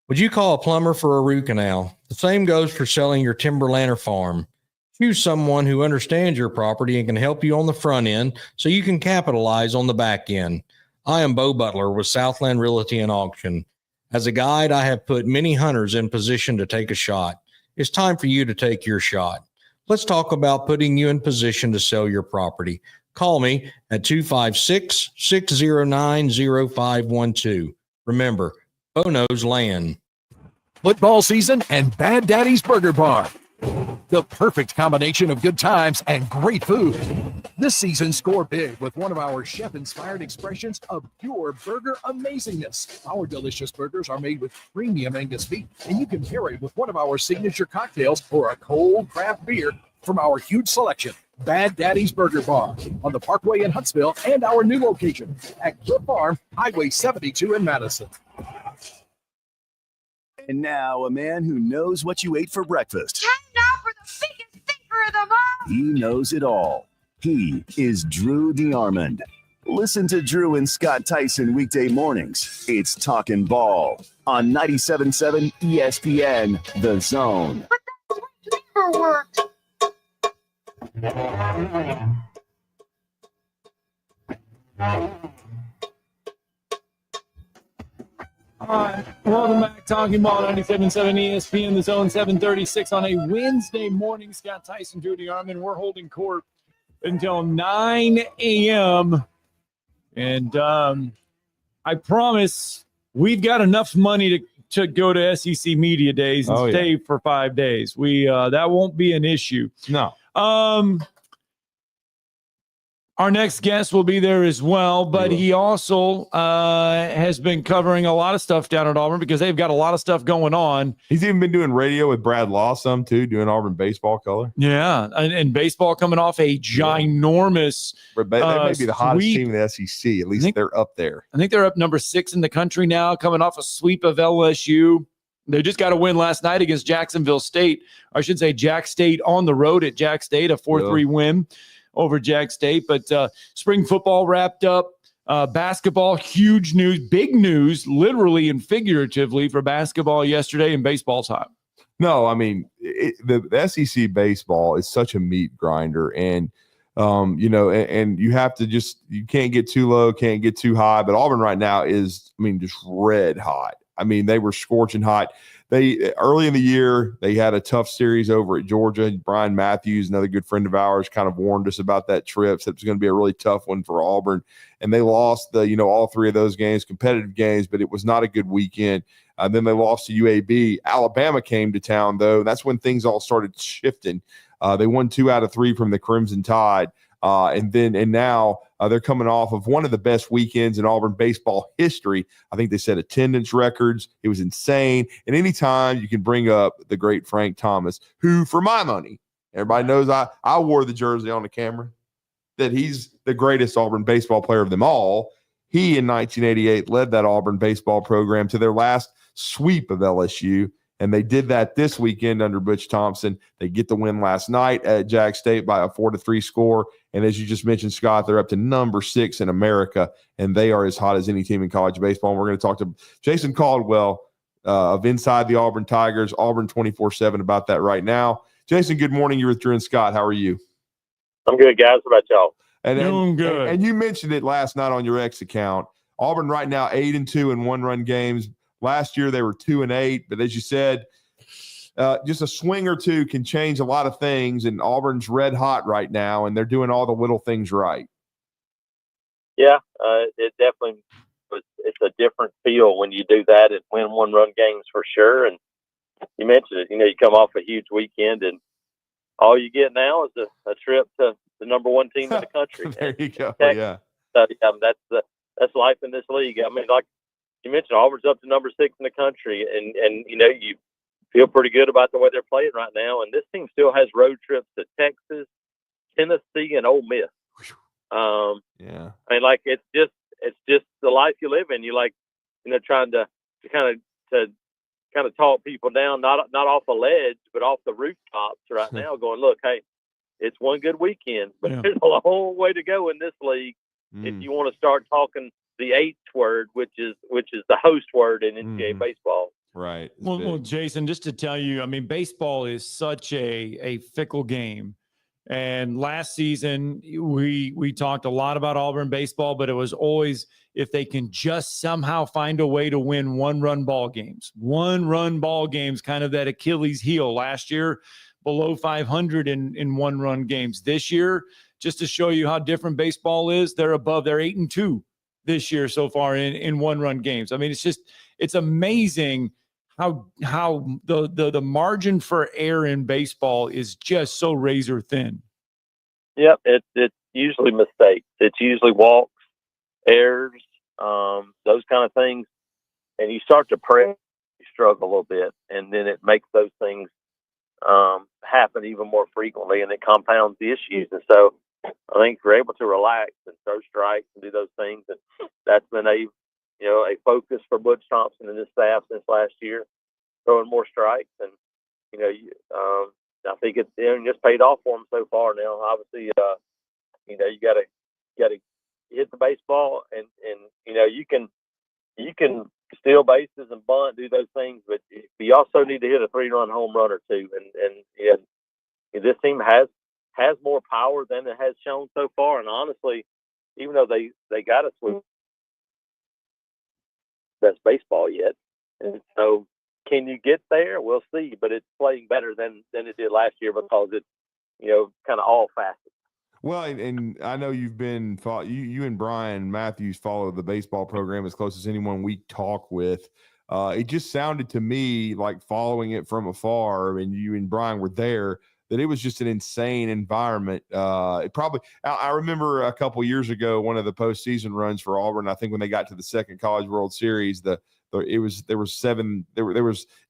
Would you call a plumber for a root canal? The same goes for selling your timberland or farm. Choose someone who understands your property and can help you on the front end so you can capitalize on the back end. I am Bo Butler with Southland Realty and Auction. As a guide, I have put many hunters in position to take a shot. It's time for you to take your shot. Let's talk about putting you in position to sell your property. Call me at 256-609-0512. Remember, Bo knows land. Football season and Bad Daddy's Burger Bar. The perfect combination of good times and great food. This season, score big with one of our chef-inspired expressions of pure burger amazingness. Our delicious burgers are made with premium Angus beef, and you can pair it with one of our signature cocktails or a cold craft beer from our huge selection. Bad Daddy's Burger Bar on the Parkway in Huntsville and our new location at Cliff Farm, Highway 72 in Madison. And now a man who knows what you ate for breakfast. Time now for the biggest thinker of them all. He knows it all. He is Drew DeArmond. Listen to Drew and Scott Tyson weekday mornings. It's Talkin' Ball on 97.7 ESPN, The Zone. But that's what never worked. All right, welcome back. Talking Ball 97.7 ESPN, the Zone 736 on a Wednesday morning. Scott Tyson, Drew DeArmond. We're holding court until 9 a.m. And I promise we've got enough money to go to SEC Media Days and stay for 5 days. That won't be an issue. No. Our next guest will be there as well, but he also has been covering a lot of stuff down at Auburn because they've got a lot of stuff going on. He's even been doing radio with Brad Law some too, doing Auburn baseball color. Yeah, and baseball coming off a ginormous They may be the hottest sweep. team in the SEC. At least they're up there. I think they're up number 6 in the country now, coming off a sweep of LSU. They just got a win last night against Jacksonville State. Or I should say Jack State on the road at Jack State, a 4-3 win over Jack State. But spring football wrapped up. Basketball, huge news, big news, literally and figuratively for basketball yesterday and baseball time. No, I mean, the SEC baseball is such a meat grinder. And, and you have to you can't get too low, can't get too high. But Auburn right now is, just red hot. They were scorching hot. Early in the year, they had a tough series over at Georgia. Brian Matthews, another good friend of ours, kind of warned us about that trip. Said it was going to be a really tough one for Auburn. And they lost all 3 of those games, competitive games, but it was not a good weekend. Then they lost to UAB. Alabama came to town, though. That's when things all started shifting. They won 2 out of 3 from the Crimson Tide. And now they're coming off of one of the best weekends in Auburn baseball history. I think they set attendance records. It was insane. And anytime you can bring up the great Frank Thomas, who, for my money, everybody knows I wore the jersey on the camera, that he's the greatest Auburn baseball player of them all. He, in 1988, led that Auburn baseball program to their last sweep of LSU. And they did that this weekend under Butch Thompson. They get the win last night at Jack State by a 4-3 score. And as you just mentioned, Scott, they're up to number 6 in America, and they are as hot as any team in college baseball. And we're going to talk to Jason Caldwell of Inside the Auburn Tigers, Auburn 24/7 about that right now. Jason, good morning. You're with Drew and Scott. How are you? I'm good, guys. How about y'all? Doing good. And you mentioned it last night on your X account. Auburn right now 8-2 in one-run games. Last year they were 2-8, but as you said, just a swing or two can change a lot of things, and Auburn's red hot right now, and they're doing all the little things right. Yeah, it definitely it's a different feel when you do that and win one-run games for sure. And you mentioned it, you come off a huge weekend, and all you get now is a trip to the number 1 team in the country. There you go. Texas. Yeah. That's life in this league. Like you mentioned, Auburn's up to number 6 in the country, and you feel pretty good about the way they're playing right now. And this team still has road trips to Texas, Tennessee, and Ole Miss. Yeah. It's just the life you live in. You trying to kind of talk people down, not off a ledge, but off the rooftops right now, going, look, hey, it's one good weekend, but there's a long way to go in this league if you want to start talking the 8th word, which is the host word in NCAA baseball. Right. Well, Jason, just to tell you, baseball is such a fickle game. And last season, we talked a lot about Auburn baseball, but it was always if they can just somehow find a way to win one-run ball games, kind of that Achilles heel. Last year, below 500 in one-run games. This year, just to show you how different baseball is, they're 8-2 this year so far in one-run games. It's amazing how the margin for error in baseball is just so razor thin. Yep, it's usually mistakes. It's usually walks, errors, those kind of things. And you start to press, you struggle a little bit, and then it makes those things happen even more frequently, and it compounds the issues. And so I think we're able to relax and throw strikes and do those things, and that's been a focus for Butch Thompson and his staff since last year, throwing more strikes. And I think it's paid off for them so far. Now, obviously, you got to hit the baseball, and you can steal bases and bunt, do those things, but you also need to hit a 3-run home run or two. And this team has more power than it has shown so far. And honestly, even though they got a sweep, best baseball yet. And so, can you get there? We'll see. But it's playing better than it did last year because it's, kind of all facets. Well, and I know you've been you and Brian Matthews follow the baseball program as close as anyone we talk with. It just sounded to me like, following it from afar, and you and Brian were there, that it was just an insane environment. I remember a couple years ago, one of the postseason runs for Auburn, I think when they got to the second College World Series, there was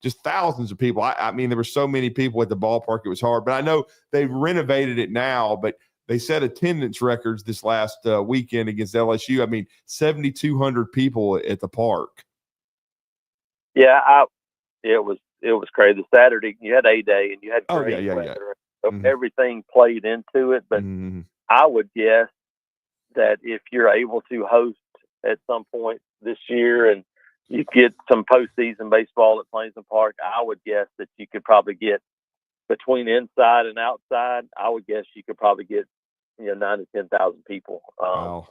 just thousands of people. I mean, there were so many people at the ballpark, it was hard. But I know they've renovated it now, but they set attendance records this last weekend against LSU. I mean, 7,200 people at the park. Yeah, it was crazy. Saturday, you had A-Day and you had great weather. So everything played into it. But I would guess that if you're able to host at some point this year and you get some postseason baseball at Plainsman Park, I would guess that you could probably get, between inside and outside, I would guess you could probably get 9,000 to 10,000 people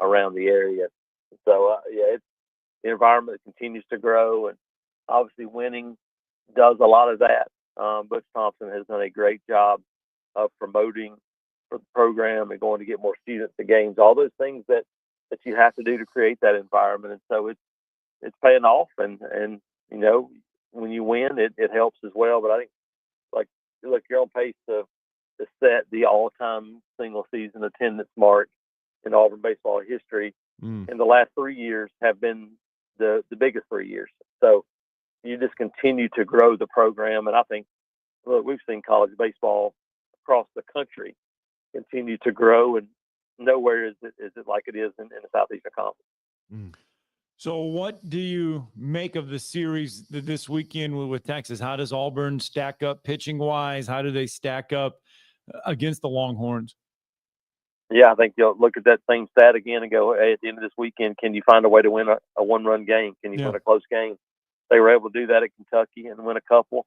around the area. So it's the environment continues to grow, and obviously winning does a lot of that. Butch Thompson has done a great job of promoting for the program and going to get more students to games, all those things that you have to do to create that environment. And so it's paying off, and when you win, it helps as well. But I think, look, you're on pace to set the all-time single season attendance mark in Auburn baseball history. And the last 3 years have been the biggest 3 years. So you just continue to grow the program. And I think, look, we've seen college baseball across the country continue to grow, and nowhere is it like it is in the Southeastern Conference. So what do you make of the series this weekend with Texas? How does Auburn stack up pitching wise? How do they stack up against the Longhorns? Yeah, I think you'll look at that same stat again and go, hey, at the end of this weekend, can you find a way to win a one-run game? Can you win a close game? They were able to do that at Kentucky and win a couple.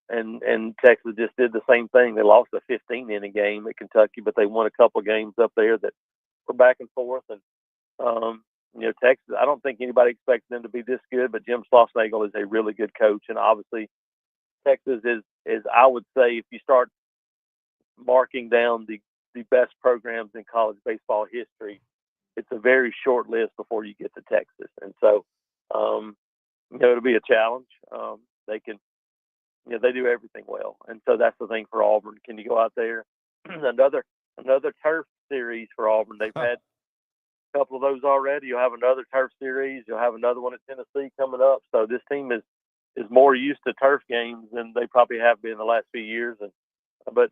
And Texas just did the same thing. They lost a 15-inning game at Kentucky, but they won a couple of games up there that were back and forth. And, Texas, I don't think anybody expected them to be this good, but Jim Schlossnagle is a really good coach. And obviously Texas is I would say, if you start marking down the best programs in college baseball history, it's a very short list before you get to Texas. And so, it'll be a challenge. They can, they do everything well. And so that's the thing for Auburn. Can you go out there? Another turf series for Auburn. They've had a couple of those already. You'll have another turf series. You'll have another one at Tennessee coming up. So this team is more used to turf games than they probably have been the last few years. But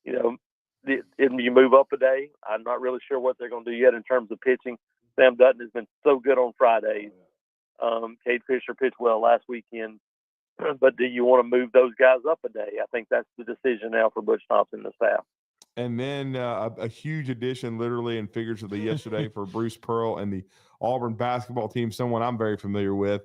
you move up a day. I'm not really sure what they're going to do yet in terms of pitching. Sam Dutton has been so good on Fridays. Cade Fisher pitched well last weekend. But do you want to move those guys up a day? I think that's the decision now for Butch Thompson and the staff. And then a huge addition, literally and figuratively, yesterday for Bruce Pearl and the Auburn basketball team, someone I'm very familiar with.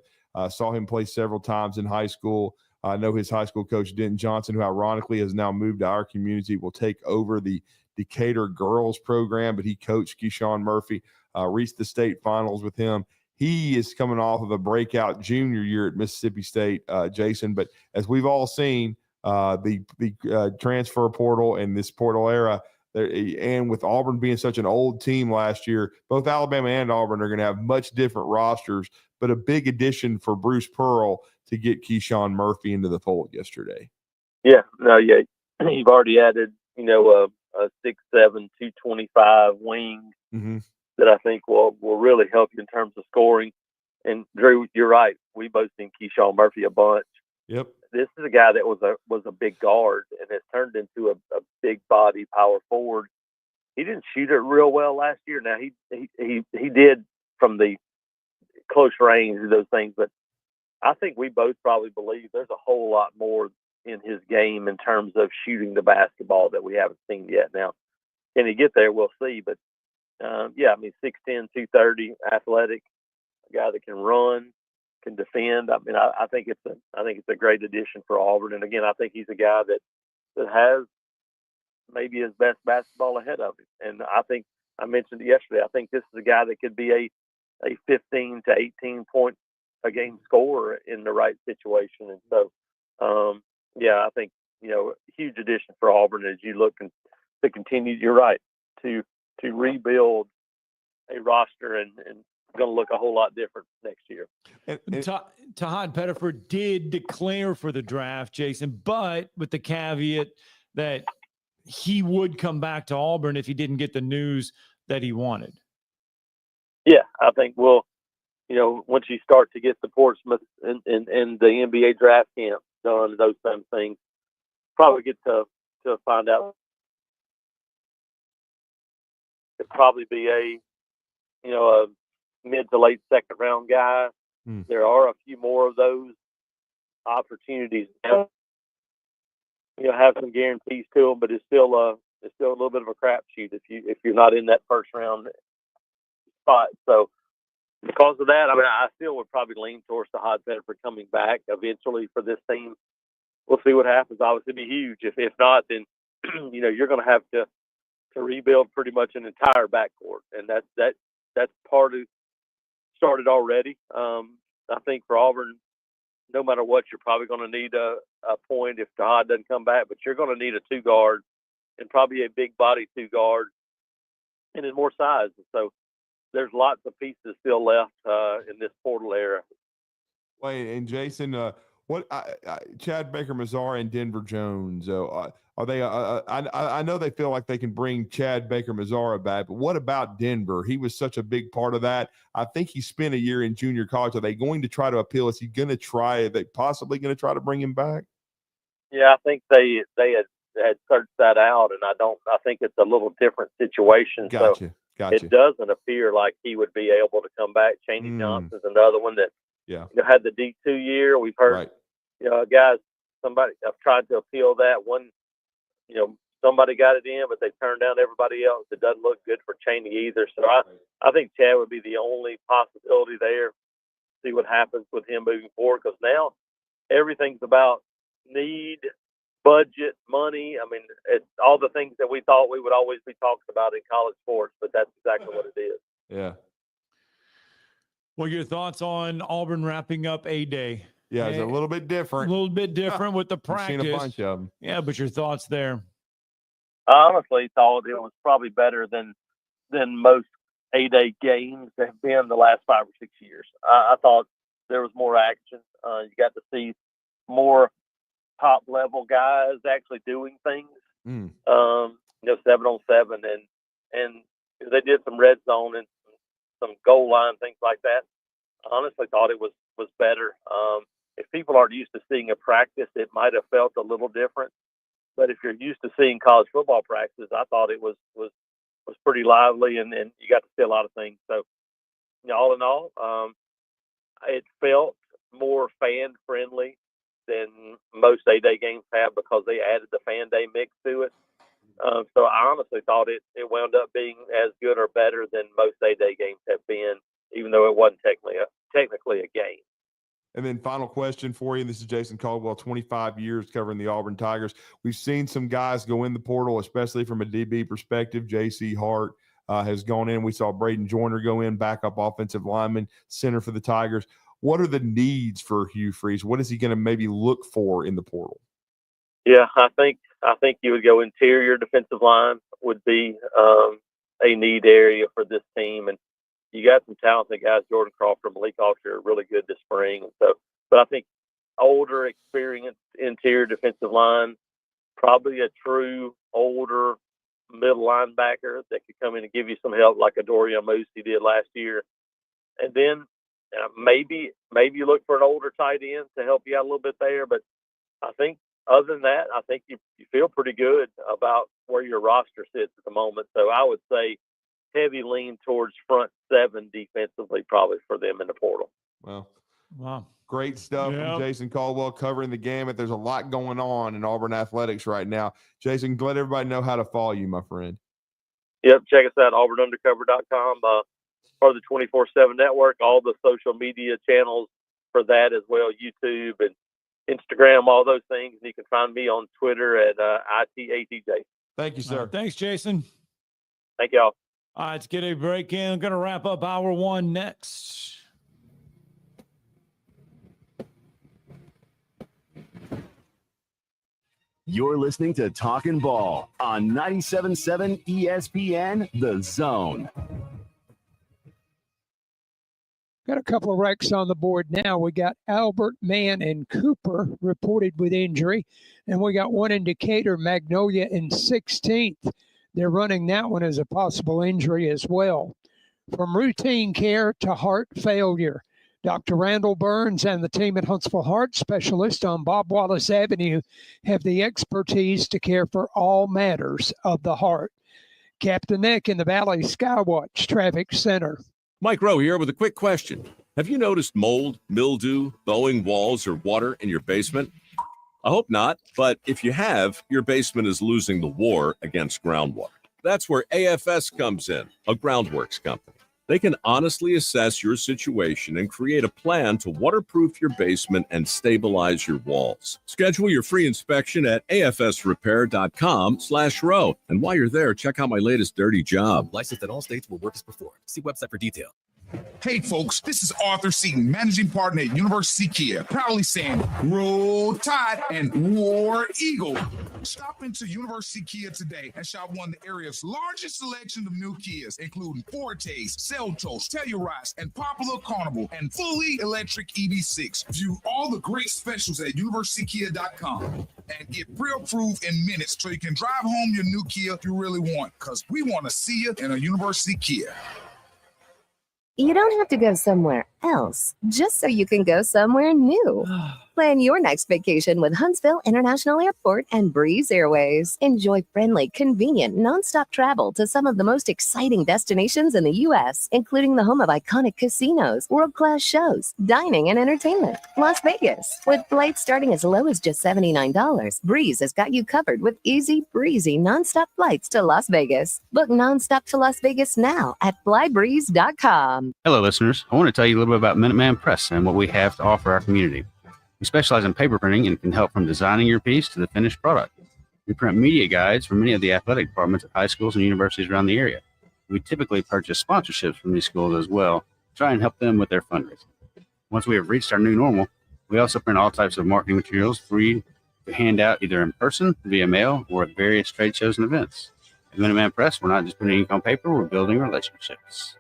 Saw him play several times in high school. I know his high school coach, Denton Johnson, who ironically has now moved to our community, will take over the Decatur girls program, but he coached Keyshawn Murphy, reached the state finals with him. He is coming off of a breakout junior year at Mississippi State, Jason. But as we've all seen, the transfer portal and this portal era, and with Auburn being such an old team last year, both Alabama and Auburn are going to have much different rosters, but a big addition for Bruce Pearl to get Keyshawn Murphy into the fold yesterday. Yeah, you've already added, a 6'7", 225 wing that I think will really help you in terms of scoring. And Drew, you're right. We both seen Keyshawn Murphy a bunch. Yep. This is a guy that was a big guard and has turned into a big body power forward. He didn't shoot it real well last year. Now he did from the close range and those things, but I think we both probably believe there's a whole lot more in his game in terms of shooting the basketball that we haven't seen yet. Now, can he get there? We'll see. But 6'10", 230, athletic, a guy that can run, can defend. I think it's a great addition for Auburn. And again, I think he's a guy that has maybe his best basketball ahead of him. And I think I mentioned it yesterday. I think this is a guy that could be a 15 to 18 point a game scorer in the right situation. And so, I think, huge addition for Auburn as you look to continue. You're right, to rebuild a roster and going to look a whole lot different next year. Todd Pettiford did declare for the draft, Jason, but with the caveat that he would come back to Auburn if he didn't get the news that he wanted. Yeah, I think once you start to get the Portsmouth and the NBA draft camp done, those kind of things, probably get to find out. It'd probably be a mid to late second round guy. There are a few more of those opportunities now. Have some guarantees to them, but it's still a little bit of a crapshoot if you're not in that first round spot. So because of that, I still would probably lean towards the Todd Pettiford coming back eventually for this team. We'll see what happens. Obviously, it'd be huge. If not, then you're going to have to rebuild pretty much an entire backcourt, and that's part of started already. I think for Auburn, no matter what, you're probably going to need a point if Todd doesn't come back, but you're going to need a 2-guard and probably a big body 2-guard and then more size. So there's lots of pieces still left in this portal era. Wait, and Jason, Chad Baker-Mazara and Denver Jones, are they? I know they feel like they can bring Chad Baker-Mazara back, but what about Denver? He was such a big part of that. I think he spent a year in junior college. Are they going to try to appeal? Is he going to try? Are they possibly going to try to bring him back? Yeah, I think they had searched that out, and I think it's a little different situation. Gotcha. It doesn't appear like he would be able to come back. Chaney Johnson's another one that had the D2 year. We've heard guys. Somebody I've tried to appeal that one. Somebody got it in, but they turned down everybody else. It doesn't look good for Chaney either. So I think Chad would be the only possibility there. See what happens with him moving forward, because now everything's about need, budget, money. It's all the things that we thought we would always be talking about in college sports, but that's exactly what it is. Yeah. Well, your thoughts on Auburn wrapping up A-Day? Yeah, it's a little bit different. A little bit different with the practice. I've seen a bunch of them. Yeah, but your thoughts there? I honestly thought it was probably better than most A-Day games have been the last 5 or 6 years. I thought there was more action. You got to see more top-level guys actually doing things. 7-on-7, and they did some red zone and some goal line things like that. I honestly thought it was better. If people aren't used to seeing a practice, it might have felt a little different. But if you're used to seeing college football practices, I thought it was pretty lively, and you got to see a lot of things. So, all in all, it felt more fan friendly than most A-Day games have because they added the fan day mix to it. So I honestly thought it wound up being as good or better than most A-Day games have been, even though it wasn't technically a game. And then final question for you, and this is Jason Caldwell, 25 years covering the Auburn Tigers. We've seen some guys go in the portal, especially from a DB perspective. J.C. Hart has gone in. We saw Braden Joyner go in, backup offensive lineman, center for the Tigers. What are the needs for Hugh Freeze? What is he going to maybe look for in the portal? Yeah, I think you would go interior defensive line would be a need area for this team. And you got some talented guys, Jordan Crawford, Malik Alsher, are really good this spring. So, but I think older, experienced interior defensive line, probably a true older middle linebacker that could come in and give you some help like a Dorian Moose he did last year. And then maybe you look for an older tight end to help you out a little bit there. But I think other than that, I think you feel pretty good about where your roster sits at the moment. So I would say heavy lean towards front seven defensively probably for them in the portal. Well, wow. Great stuff from Jason Caldwell covering the gamut. There's a lot going on in Auburn athletics right now. Jason, let everybody know how to follow you, my friend. Yep, check us out, auburnundercover.com, part of the 24/7 network, all the social media channels for that as well, YouTube and Instagram, all those things. And you can find me on Twitter at ITATJ. Thank you, sir. Thanks, Jason. Thank y'all. All right, let's get a break in. I'm going to wrap up hour one next. You're listening to Talkin' Ball on 97.7 ESPN, The Zone. Got a couple of wrecks on the board now. We got Albert, Mann, and Cooper reported with injury. And we got one in Decatur, Magnolia, in 16th. They're running that one as a possible injury as well. From routine care to heart failure, Dr. Randall Burns and the team at Huntsville Heart Specialist on Bob Wallace Avenue have the expertise to care for all matters of the heart. Captain Nick in the Valley Skywatch Traffic Center. Mike Rowe here with a quick question. Have you noticed mold, mildew, bowing walls, or water in your basement? I hope not, but if you have, your basement is losing the war against groundwater. That's where AFS comes in, a groundworks company. They can honestly assess your situation and create a plan to waterproof your basement and stabilize your walls. Schedule your free inspection at afsrepair.com/row. And while you're there, check out my latest dirty job. Licensed in all states where work is performed. See website for detail. Hey folks, this is Arthur Seaton, managing partner at University Kia, proudly saying Roll Tide and War Eagle. Stop into University Kia today and shop one of the area's largest selection of new Kias, including Fortes, Seltos, Telluride, and Popular Carnival, and fully electric EV6. View all the great specials at universitykia.com and get pre-approved in minutes so you can drive home your new Kia you really want, because we want to see you in a University Kia. You don't have to go somewhere else just so you can go somewhere new. Plan your next vacation with Huntsville International Airport and Breeze Airways. Enjoy friendly, convenient, nonstop travel to some of the most exciting destinations in the U.S., including the home of iconic casinos, world-class shows, dining, and entertainment. Las Vegas. With flights starting as low as just $79, Breeze has got you covered with easy, breezy, nonstop flights to Las Vegas. Book nonstop to Las Vegas now at flybreeze.com. Hello, listeners. I want to tell you a little bit about Minuteman Press and what we have to offer our community. We specialize in paper printing and can help from designing your piece to the finished product. We print media guides for many of the athletic departments at high schools and universities around the area. We typically purchase sponsorships from these schools as well, try and help them with their fundraising. Once we have reached our new normal, we also print all types of marketing materials for you to hand out either in person, via mail, or at various trade shows and events. At Minuteman Press, we're not just putting ink on paper, we're building relationships.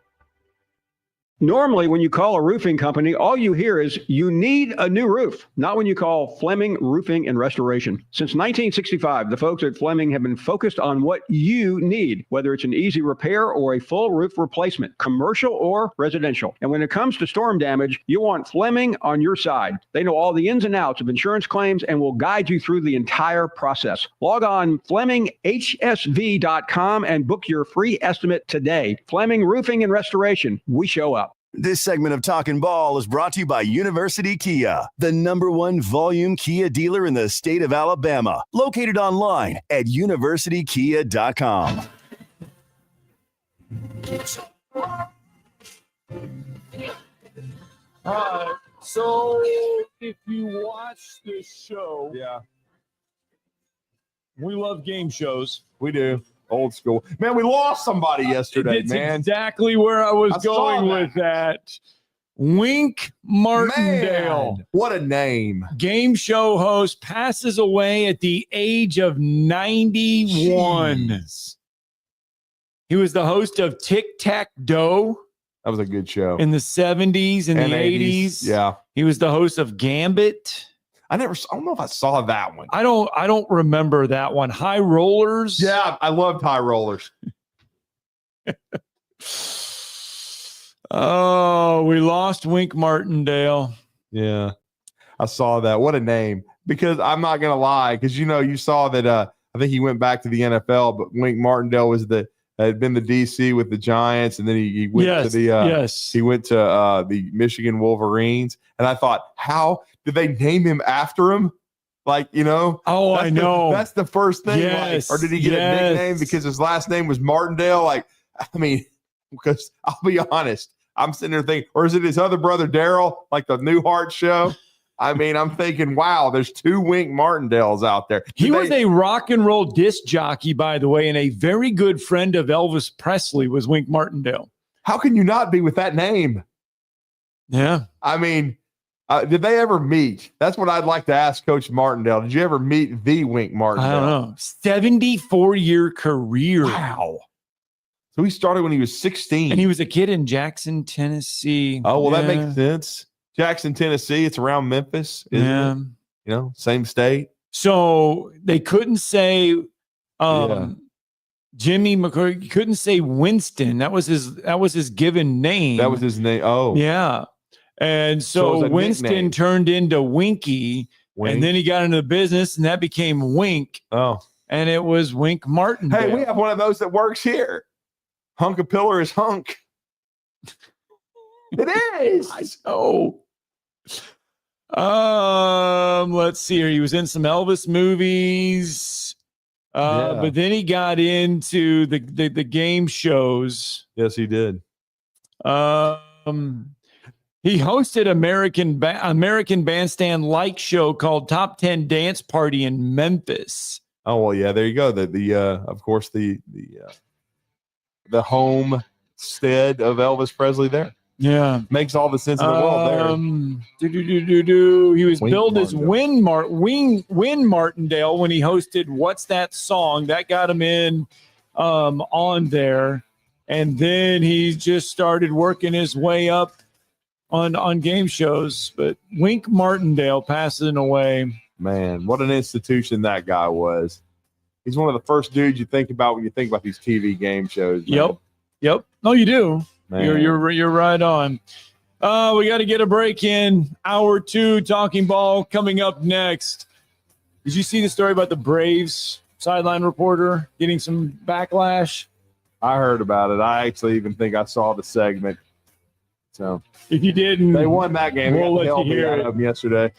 Normally, when you call a roofing company, all you hear is you need a new roof. Not when you call Fleming Roofing and Restoration. Since 1965, the folks at Fleming have been focused on what you need, whether it's an easy repair or a full roof replacement, commercial or residential. And when it comes to storm damage, you want Fleming on your side. They know all the ins and outs of insurance claims and will guide you through the entire process. Log on FlemingHSV.com and book your free estimate today. Fleming Roofing and Restoration. We show up. This segment of Talkin' Ball is brought to you by University Kia, the #1 volume Kia dealer in the state of Alabama. Located online at universitykia.com. So if you watch this show, we love game shows. We do. Old school. Man, we lost somebody yesterday, It's man. exactly where I was going with that. Wink Martindale. Man, what a name. Game show host passes away at the age of 91. Jeez. He was the host of Tic Tac Doe. That was a good show. In the 70s and the 80s. Yeah. He was the host of Gambit. I don't know if I saw that one. I don't remember that one. High Rollers. Yeah, I loved High Rollers. Oh, we lost Wink Martindale. Yeah. I saw that. What a name. Because I'm not going to lie, because you saw that I think he went back to the NFL, but Wink Martindale was had been the DC with the Giants, and then he went to the he went to the Michigan Wolverines. And I thought, how did they name him after him? Like, Oh, I know. That's the first thing. Yes. Or did he get a nickname because his last name was Martindale? Like, I mean, because I'll be honest, I'm sitting there thinking, or is it his other brother Daryl, like the Newhart show? I mean, I'm thinking, wow, there's 2 Wink Martindales out there. He was a rock and roll disc jockey, by the way, and a very good friend of Elvis Presley was Wink Martindale. How can you not be with that name? Yeah. I mean, Did they ever meet? That's what I'd like to ask Coach Martindale. Did you ever meet the Wink Martindale? I don't know. 74-year career. Wow. So he started when he was 16. And he was a kid in Jackson, Tennessee. Oh, well, that makes sense. Jackson, Tennessee. It's around Memphis. Isn't it? You know, same state. So they couldn't say Jimmy McCoy. Couldn't say Winston. That was his given name. That was his name. Oh, yeah. And so Winston nickname. turned into Winky, and then he got into the business, and that became Wink. Oh, and it was Wink Martindale. Hey, we have one of those that works here. Hunk a pillar is hunk. It is. Oh. Let's see here. He was in some Elvis movies. But then he got into the game shows. Yes, he did. He hosted American Bandstand like show called Top 10 Dance Party in Memphis. Oh, well, yeah, there you go. Of course the homestead of Elvis Presley there. Yeah. Makes all the sense in the world there. He was billed as Win Martindale when he hosted What's That Song? That got him in on there. And then he just started working his way up on game shows. But Wink Martindale passing away. Man, what an institution that guy was. He's one of the first dudes you think about when you think about these TV game shows. Man. Yep. No, you do. Man. You're right on. We got to get a break in. Hour 2, Talking Ball coming up next. Did you see the story about the Braves sideline reporter getting some backlash? I heard about it. I actually even think I saw the segment. So if you didn't, they won that game. We'll let you hear it. Yesterday.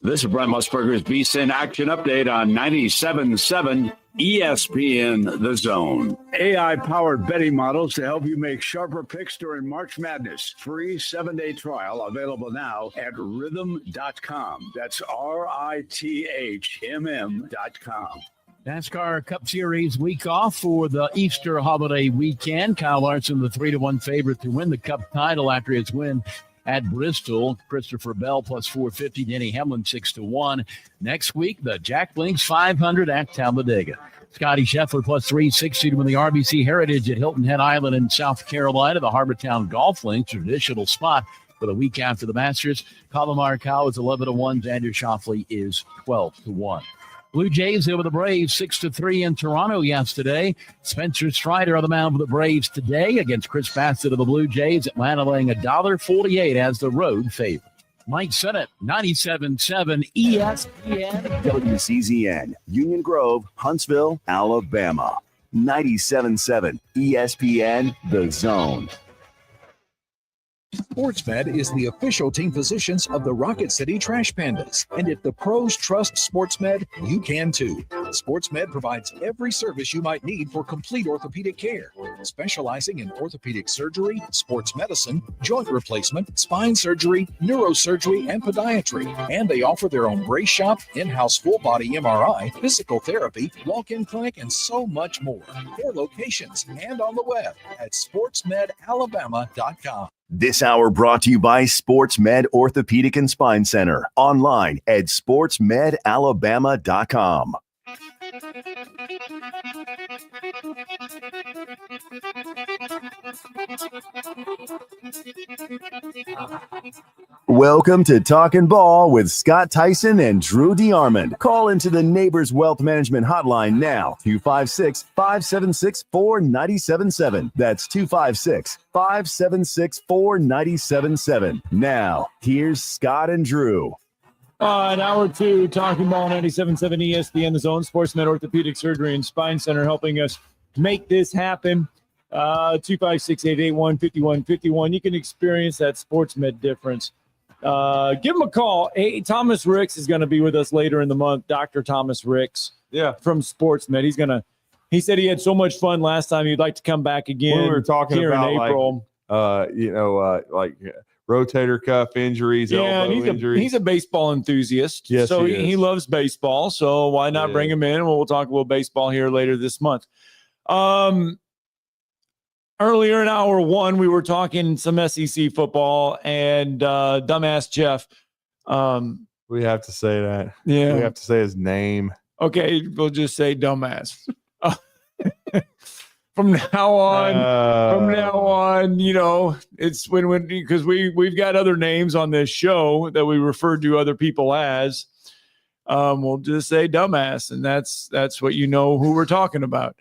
This is Brent Musburger's VSiN Action Update on 97.7 ESPN The Zone. AI-powered betting models to help you make sharper picks during March Madness. Free 7-day trial available now at rhythm.com. That's RITHMM.com. NASCAR Cup Series week off for the Easter holiday weekend. Kyle Larson, the 3-1 favorite to win the Cup title after his win at Bristol. Christopher Bell plus 450. Denny Hamlin 6-1. Next week, the Jack Blinks 500 at Talladega. Scotty Scheffler plus 360 to win the RBC Heritage at Hilton Head Island in South Carolina. The Harbortown Golf Links, traditional spot for the week after the Masters. Colin Morikawa is 11-1. Xander Schauffele is 12-1. Blue Jays over the Braves 6-3 in Toronto yesterday. Spencer Strider on the mound for the Braves today against Chris Bassett of the Blue Jays. Atlanta laying $1.48 as the road favorite. Mike Sennett, 97.7 ESPN. WCZN, Union Grove, Huntsville, Alabama. 97.7 ESPN, The Zone. SportsMed is the official team physicians of the Rocket City Trash Pandas. And if the pros trust SportsMed, you can too. SportsMed provides every service you might need for complete orthopedic care, specializing in orthopedic surgery, sports medicine, joint replacement, spine surgery, neurosurgery, and podiatry. And they offer their own brace shop, in-house full-body MRI, physical therapy, walk-in clinic, and so much more. 4 locations and on the web at sportsmedalabama.com. This hour brought to you by SportsMed Orthopedic and Spine Center. Online at sportsmedalabama.com. Welcome to Talkin' Ball with Scott Tyson and Drew DeArmond. Call into the Neighbors Wealth Management Hotline now, 256-576-4977. That's 256-576-4977. Now, here's Scott and Drew. Hour 2, Talking Ball, 97.7 ESPN, The Zone, SportsMed Orthopedic Surgery and Spine Center, helping us make this happen. 256-881-5151. You can experience that SportsMed difference. Give them a call. Hey, Thomas Ricks is going to be with us later in the month. Dr. Thomas Ricks, from SportsMed. He said he had so much fun last time. He'd like to come back again. We were talking here about in April. Rotator cuff injuries, elbow injuries. He's a baseball enthusiast. Yes, so he he loves baseball. So why not bring him in? We'll talk a little baseball here later this month. earlier in hour one, we were talking some SEC football, and dumbass Jeff. We have to say that. Yeah. We have to say his name. Okay, we'll just say dumbass. From now on, it's when because we've got other names on this show that we refer to other people as. We'll just say dumbass, and that's what who we're talking about.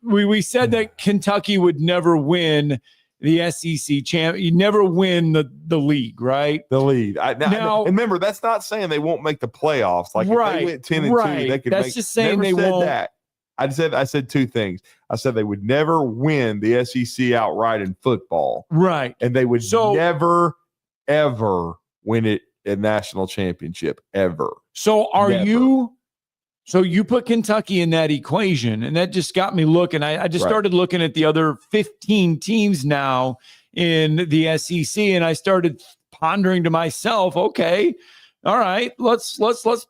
We said that Kentucky would never win the SEC champ. You never win the league, right? The lead. Now, and remember, that's not saying they won't make the playoffs. Like if they went 10-2, they could. That's just saying they won't. That. I said two things. I said they would never win the SEC outright in football, right? And they would never, ever win a national championship ever. So So you put Kentucky in that equation, and that just got me looking. I just started looking at the other 15 teams now in the SEC, and I started pondering to myself, okay, all right, let's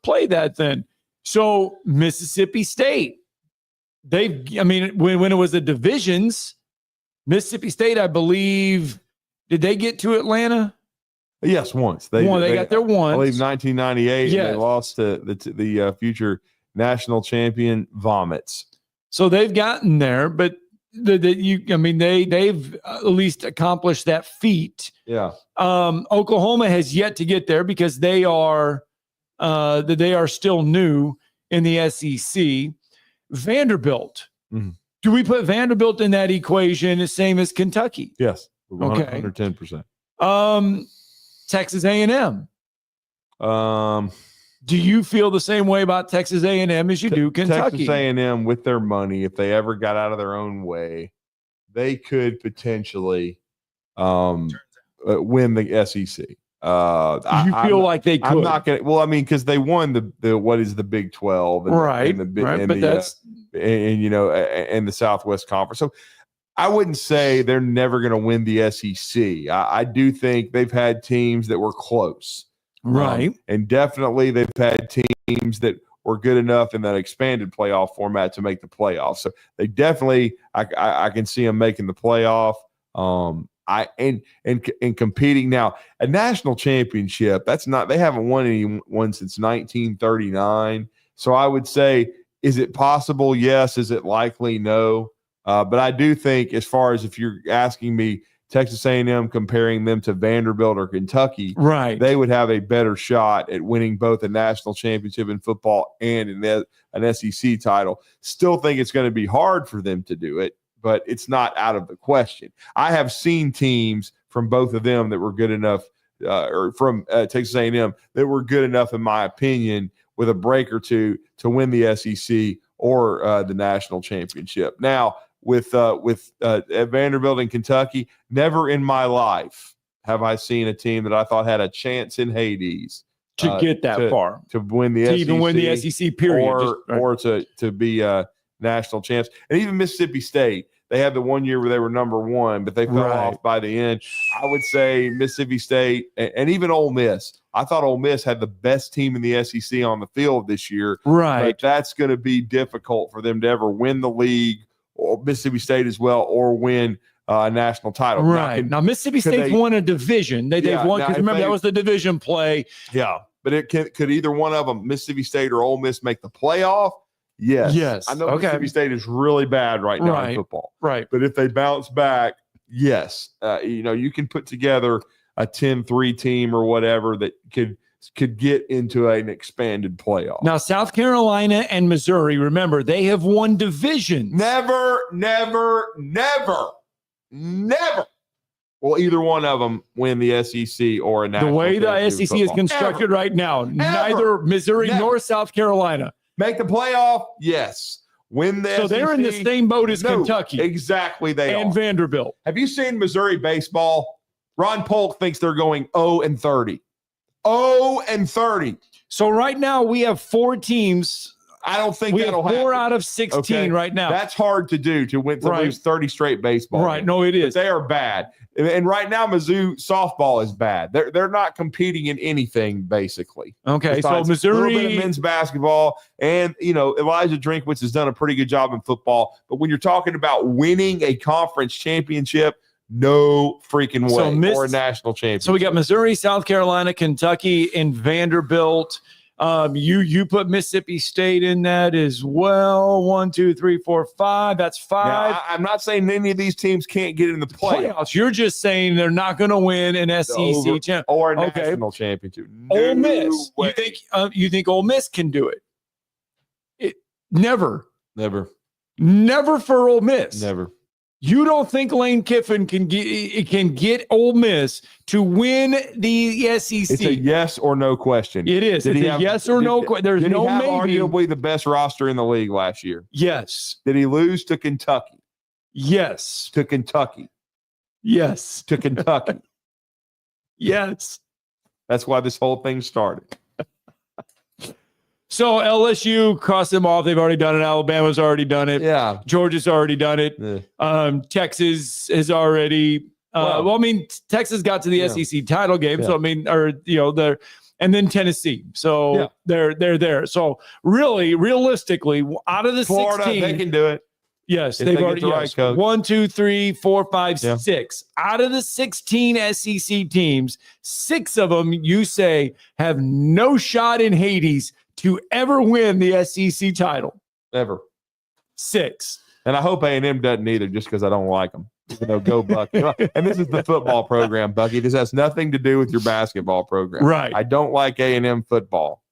play that then. So Mississippi State, when it was the divisions, Mississippi State, I believe, did they get to Atlanta? Yes, once. They got there once. I believe 1998, yes. And they lost to the future national champion Vomits. So they've gotten there, but they've at least accomplished that feat. Yeah. Oklahoma has yet to get there because they are still new in the SEC. Vanderbilt. Mm-hmm. Do we put Vanderbilt in that equation the same as Kentucky? Yes. Okay. 110%. Texas A&M. Do you feel the same way about Texas A&M as you do Kentucky? Texas A&M, with their money, if they ever got out of their own way, they could potentially win the SEC. You feel like they could? I'm not going to. Well, I mean, because they won the what is the Big 12, and, right? And the Southwest Conference. So I wouldn't say they're never going to win the SEC. I do think they've had teams that were close. Right. And definitely they've had teams that were good enough in that expanded playoff format to make the playoffs. So they definitely, I can see them making the playoff. And competing now, a national championship, they haven't won anyone since 1939. So I would say, is it possible? Yes. Is it likely? No. But I do think, as far as if you're asking me, Texas A&M comparing them to Vanderbilt or Kentucky, right? They would have a better shot at winning both a national championship in football and an SEC title. Still think it's going to be hard for them to do it, but it's not out of the question. I have seen teams from both of them that were good enough, or from Texas A&M that were good enough, in my opinion, with a break or two to win the SEC or the national championship. Now, with Vanderbilt and Kentucky, never in my life have I seen a team that I thought had a chance in Hades to get that far, to win the SEC, even win the SEC period, or to be national champs. And even Mississippi State, they had the 1 year where they were number one, but they fell off by the end. I would say Mississippi State and even Ole Miss. I thought Ole Miss had the best team in the SEC on the field this year. Right. But that's going to be difficult for them to ever win the league, or Mississippi State as well, or win a national title. Right. Now Mississippi State's won a division. They've won, because remember, that was the division play. Yeah. But could either one of them, Mississippi State or Ole Miss, make the playoff? Yes. Yes. I know Mississippi State is really bad right now in football. Right. But if they bounce back, yes. You can put together a 10-3 team or whatever that could get into an expanded playoff. Now, South Carolina and Missouri, remember, they have won divisions. Never will either one of them win the SEC or a national. The way the championship SEC is constructed right now, neither Missouri nor South Carolina. Make the playoff? Yes. Win the So SEC? they're in the same boat as Kentucky. Exactly, they are. And Vanderbilt. Have you seen Missouri baseball? Ron Polk thinks they're going 0-30. 0-30. So right now we have four teams. I don't think we that'll have 4 happen. out of 16 right now. That's hard to do to lose 30 straight baseball. Right. games. No, it is. But they are bad. And right now, Mizzou softball is bad. They're not competing in anything, basically. Okay, so Besides a little bit Missouri of men's basketball, and Elijah Drinkwitz has done a pretty good job in football. But when you're talking about winning a conference championship, no freaking way, or a national championship. So we got Missouri, South Carolina, Kentucky, and Vanderbilt. You put Mississippi State in that as well. 1, 2, 3, 4, 5. That's 5. Now, I'm not saying any of these teams can't get in the playoffs. You're just saying they're not going to win an SEC championship or a national championship. Ole Miss. You think Ole Miss can do it? Never for Ole Miss. Never. You don't think Lane Kiffin can get Ole Miss to win the SEC? It's a yes or no question. It is. It's a yes or no question. There's no maybe. Arguably the best roster in the league last year. Yes. Did he lose to Kentucky? Yes. To Kentucky? Yes. To Kentucky? Yes. That's why this whole thing started. So LSU crossed them off. They've already done it. Alabama's already done it. Yeah. Georgia's already done it. Yeah. Texas has already. Texas got to the SEC title game. Yeah. So they're, and then Tennessee. So they're there. So realistically, out of the Florida, 16, they can do it. Yes, If they've they already. get the right coach. 1, 2, 3, 4, 5, Yeah. 6. Out of the 16 SEC teams, 6 of them you say have no shot in Hades to ever win the SEC title. Ever. 6. And I hope A&M doesn't either, just because I don't like them. Go Bucky. And this is the football program, Bucky. This has nothing to do with your basketball program. Right. I don't like A&M football.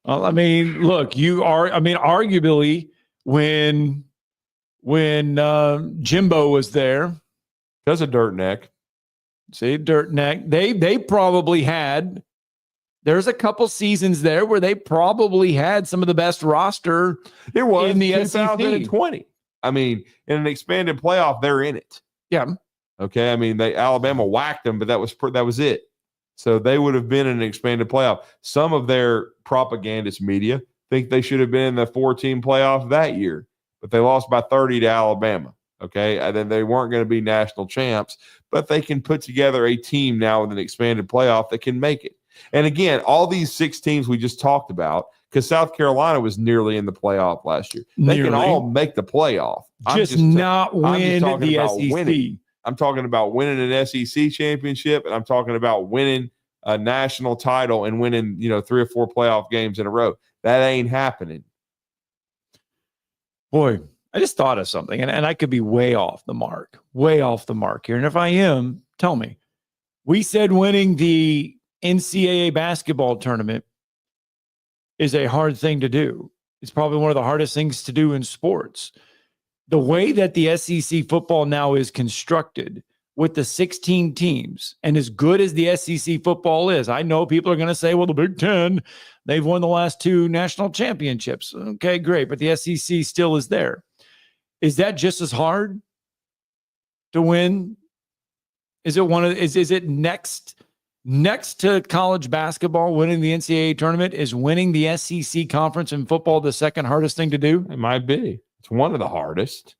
Well, look, arguably when Jimbo was there, because of Dirt Neck. See, Dirt Neck. They probably had. There's a couple seasons there where they probably had some of the best roster. It was in the 2020. SEC. In an expanded playoff, they're in it. Yeah. Okay. Alabama whacked them, but that was it. So they would have been in an expanded playoff. Some of their propagandist media think they should have been in the 4-team playoff that year, but they lost by 30 to Alabama. Okay. And then they weren't going to be national champs, but they can put together a team now with an expanded playoff that can make it. And again, all these 6 teams we just talked about, because South Carolina was nearly in the playoff last year. They can all make the playoff. Just not win the SEC. Winning. I'm talking about winning an SEC championship, and I'm talking about winning a national title and winning, 3 or 4 playoff games in a row. That ain't happening. Boy, I just thought of something, and I could be way off the mark here. And if I am, tell me. We said winning the NCAA basketball tournament is a hard thing to do. It's probably one of the hardest things to do in sports. The way that the SEC football now is constructed with the 16 teams, and as good as the SEC football is, I know people are going to say, well, the Big Ten, they've won the last 2 national championships. Okay, great. But the SEC still is there. Is that just as hard to win? Is it next to college basketball, winning the NCAA tournament, is winning the SEC conference in football the second hardest thing to do? It might be. It's one of the hardest.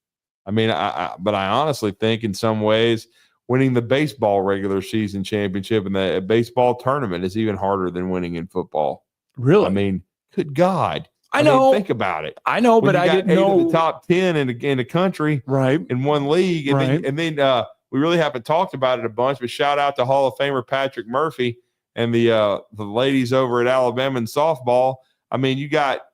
But I honestly think in some ways winning the baseball regular season championship and the baseball tournament is even harder than winning in football. Really? Good God. I know. Think about it. I know, When but you I got didn't 8 know. of the top 10 in the country, right, in one league, and Right. then we really haven't talked about it a bunch. But shout out to Hall of Famer Patrick Murphy and the ladies over at Alabama in softball.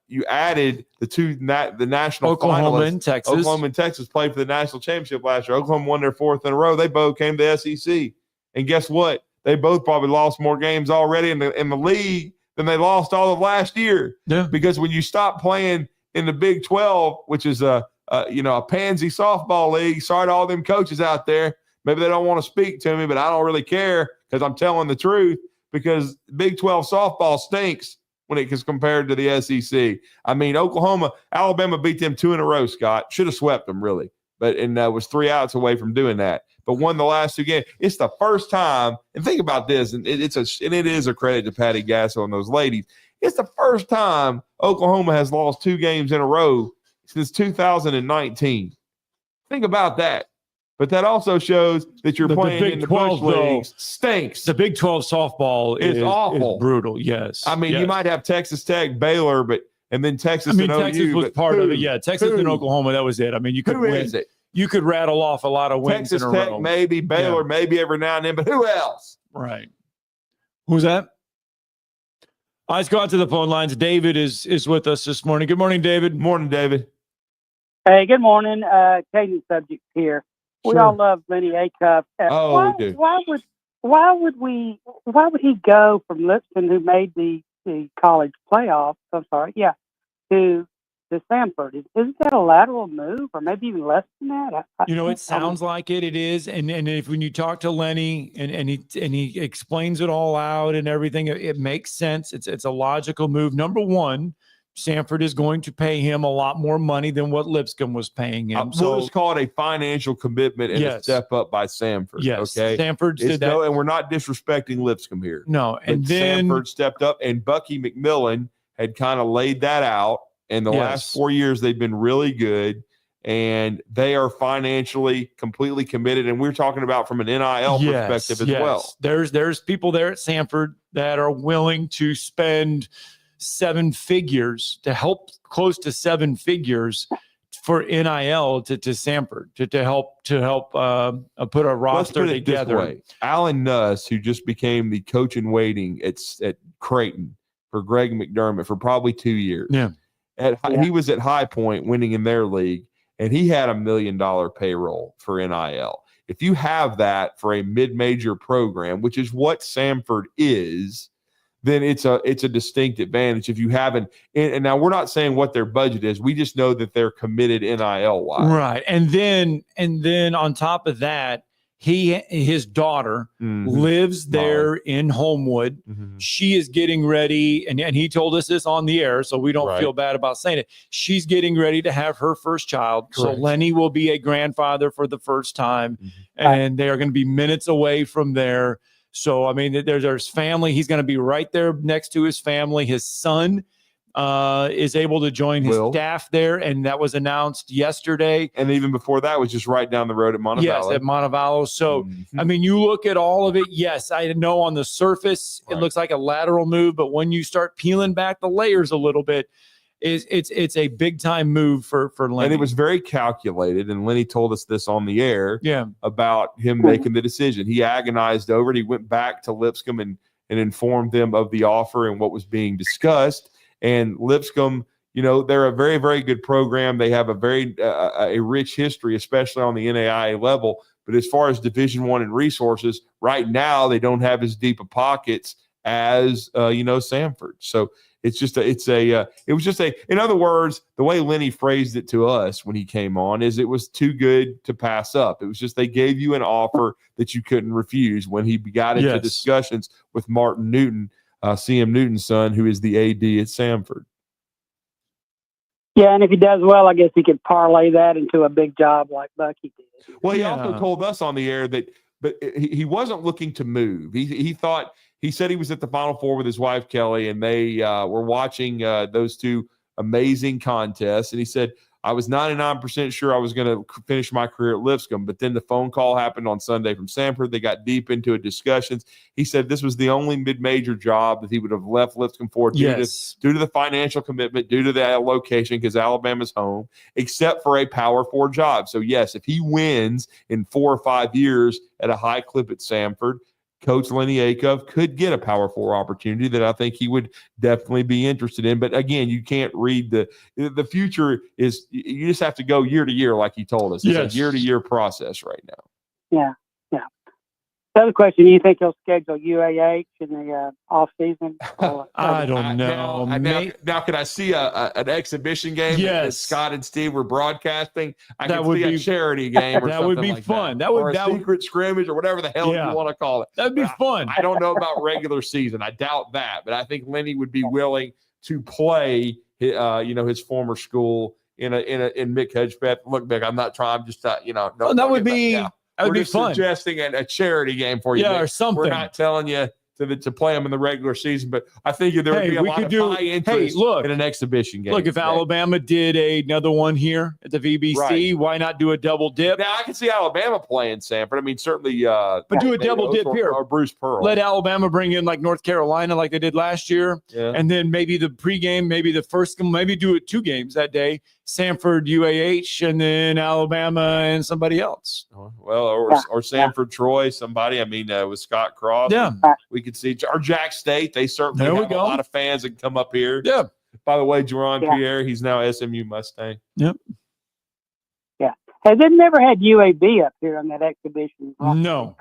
You added the national Oklahoma finalists. and Texas. Oklahoma and Texas played for the national championship last year. Oklahoma won their 4th in a row. They both came to the SEC, and guess what? They both probably lost more games already in the league than they lost all of last year. Yeah. Because when you stop playing in the Big 12, which is a pansy softball league, sorry to all them coaches out there. Maybe they don't want to speak to me, but I don't really care because I'm telling the truth, because Big 12 softball stinks when it is compared to the SEC. Alabama beat them 2 in a row, Scott. Should have swept them, really. But was 3 outs away from doing that. But won the last 2 games. It's the first time, and think about this, and it is a credit to Patty Gasso and those ladies. It's the first time Oklahoma has lost 2 games in a row since 2019. Think about that. But that also shows that you're playing in the Bush Leagues. Stinks. The Big 12 softball is awful. Is brutal, yes. I mean, you might have Texas Tech, Baylor, and then Texas and OU. Texas was part of it. Yeah, Texas and Oklahoma, that was it. I mean, you could who is it? You could rattle off a lot of wins Texas in a Tech, row. maybe, Baylor, maybe every now and then, but who else? Right. Who's that? Let's go out to the phone lines. David is with us this morning. Good morning, David. Morning, David. Hey, good morning. Changing subject here. We all love Lenny Acuff. We do. Why would he go from Lipscomb, who made the college playoff? I'm sorry, to Samford. Isn't that a lateral move, or maybe even less than that? It sounds like it. It is, and if when you talk to Lenny and he explains it all out and everything, it makes sense. It's a logical move. Number one, Samford is going to pay him a lot more money than what Lipscomb was paying him. We'll just call it a financial commitment and a step up by Samford. Yes, okay. Samford did that, and we're not disrespecting Lipscomb here. No, and then Samford stepped up, and Bucky McMillan had kind of laid that out. In the last 4 years, they've been really good, and they are financially completely committed. And we're talking about from an NIL perspective as well. There's people there at Samford that are willing to spend 7 figures to help, close to 7 figures for NIL to Samford to help put a roster together. Alan Nuss, who just became the coach in waiting at Creighton for Greg McDermott for probably 2 years. Yeah. He was at High Point winning in their league, and he had $1 million payroll for NIL. If you have that for a mid-major program, which is what Samford is, then it's a distinct advantage. If you haven't, and now we're not saying what their budget is, we just know that they're committed NIL-wise. Right. And then on top of that, his daughter lives there in Homewood. She is getting ready, and he told us this on the air, so we don't feel bad about saying it. She's getting ready to have her first child. Correct. So Lenny will be a grandfather for the first time, and they are going to be minutes away from there. So, I mean, there's family. He's going to be right there next to his family. His son is able to join his staff there, and that was announced yesterday. And even before that was just right down the road at Montevallo. Yes, at Montevallo. So, I mean, you look at all of it. Yes, I know on the surface it looks like a lateral move, but when you start peeling back the layers a little bit, it's a big time move for Lenny. And it was very calculated. And Lenny told us this on the air about him making the decision. He agonized over it. He went back to Lipscomb and informed them of the offer and what was being discussed. And Lipscomb, they're a very, very good program. They have a very a rich history, especially on the NAIA level. But as far as Division I and resources, right now they don't have as deep of pockets as Samford. So it was just in other words, the way Lenny phrased it to us when he came on is it was too good to pass up. It was just they gave you an offer that you couldn't refuse. When he got into discussions with Martin Newton, CM Newton's son, who is the AD at Samford. Yeah, and if he does well, I guess he could parlay that into a big job like Bucky did. Well, he also told us on the air that he wasn't looking to move. He said he was at the Final Four with his wife, Kelly, and they were watching those two amazing contests. And he said, I was 99% sure I was going to finish my career at Lipscomb, but then the phone call happened on Sunday from Samford. They got deep into discussions. He said this was the only mid-major job that he would have left Lipscomb for due to the financial commitment, due to the location, because Alabama's home, except for a Power 4 job. So, yes, if he wins in 4 or 5 years at a high clip at Samford, Coach Lenny Acuff could get a Power 4 opportunity that I think he would definitely be interested in. But again, you can't read the future is you just have to go year to year, like he told us. It's a year-to-year process right now. Yeah. The other question, do you think he'll schedule UAH in the off season? I don't know. Now, could I see an exhibition game that Scott and Steve were broadcasting? That would be a charity game or that something would be like fun. That. Or a secret scrimmage or whatever the hell you want to call it. That'd be fun. I don't know about regular season. I doubt that. But I think Lenny would be willing to play his former school in Mick Hedgepeth. Look, Mick, I'm not trying. I'm just that would be. That would be fun. Suggesting a charity game for you. Or something. We're not telling you to play them in the regular season. But I think there would be a lot of high interest in an exhibition game. Look, if Alabama did another one here at the VBC, why not do a double dip? Now, I can see Alabama playing Sanford. I mean, certainly. But do a double dip here. Or Bruce Pearl. Let Alabama bring in like North Carolina like they did last year. Yeah. And then maybe the pregame, maybe the first, maybe do it 2 games that day. Sanford, UAH, and then Alabama and somebody else. Well, or Sanford, Troy, somebody. I mean, with Scott Cross. Yeah. We could see. Or Jack State. They certainly There we have go. a lot of fans that can come up here. Yeah. By the way, Jerron Pierre, he's now SMU Mustang. Yep. Yeah. Has it never had UAB up here on that exhibition? No,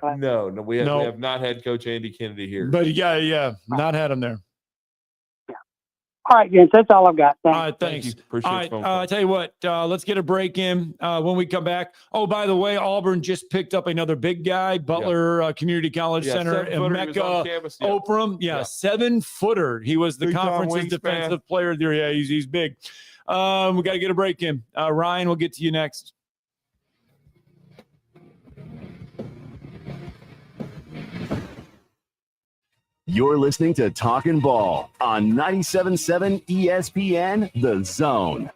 we have not had Coach Andy Kennedy here. But not had him there. All right, gents, that's all I've got. Thanks. All right, thanks. Appreciate all right, I tell you what, let's get a break in when we come back. Oh, by the way, Auburn just picked up another big guy, Butler Community College Center, Emeka Opram. 7-footer. He was the conference's defensive player there. Yeah, he's big. We got to get a break in. Ryan, we'll get to you next. You're listening to Talkin' Ball on 97.7 ESPN, The Zone.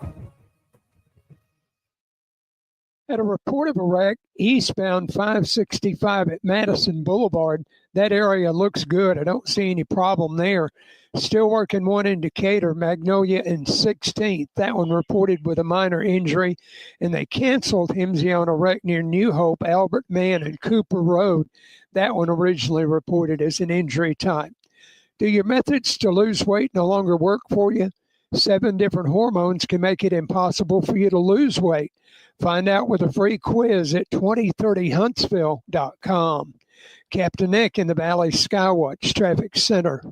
At a report of a wreck eastbound 565 at Madison Boulevard. That area looks good. I don't see any problem there. Still working one in Decatur, Magnolia and 16th. That one reported with a minor injury, and they canceled Himsey on a wreck near New Hope, Albert Mann, and Cooper Road. That one originally reported as an injury type. Do your methods to lose weight no longer work for you? 7 different hormones can make it impossible for you to lose weight. Find out with a free quiz at 2030huntsville.com. Captain Nick in the Valley Skywatch Traffic Center.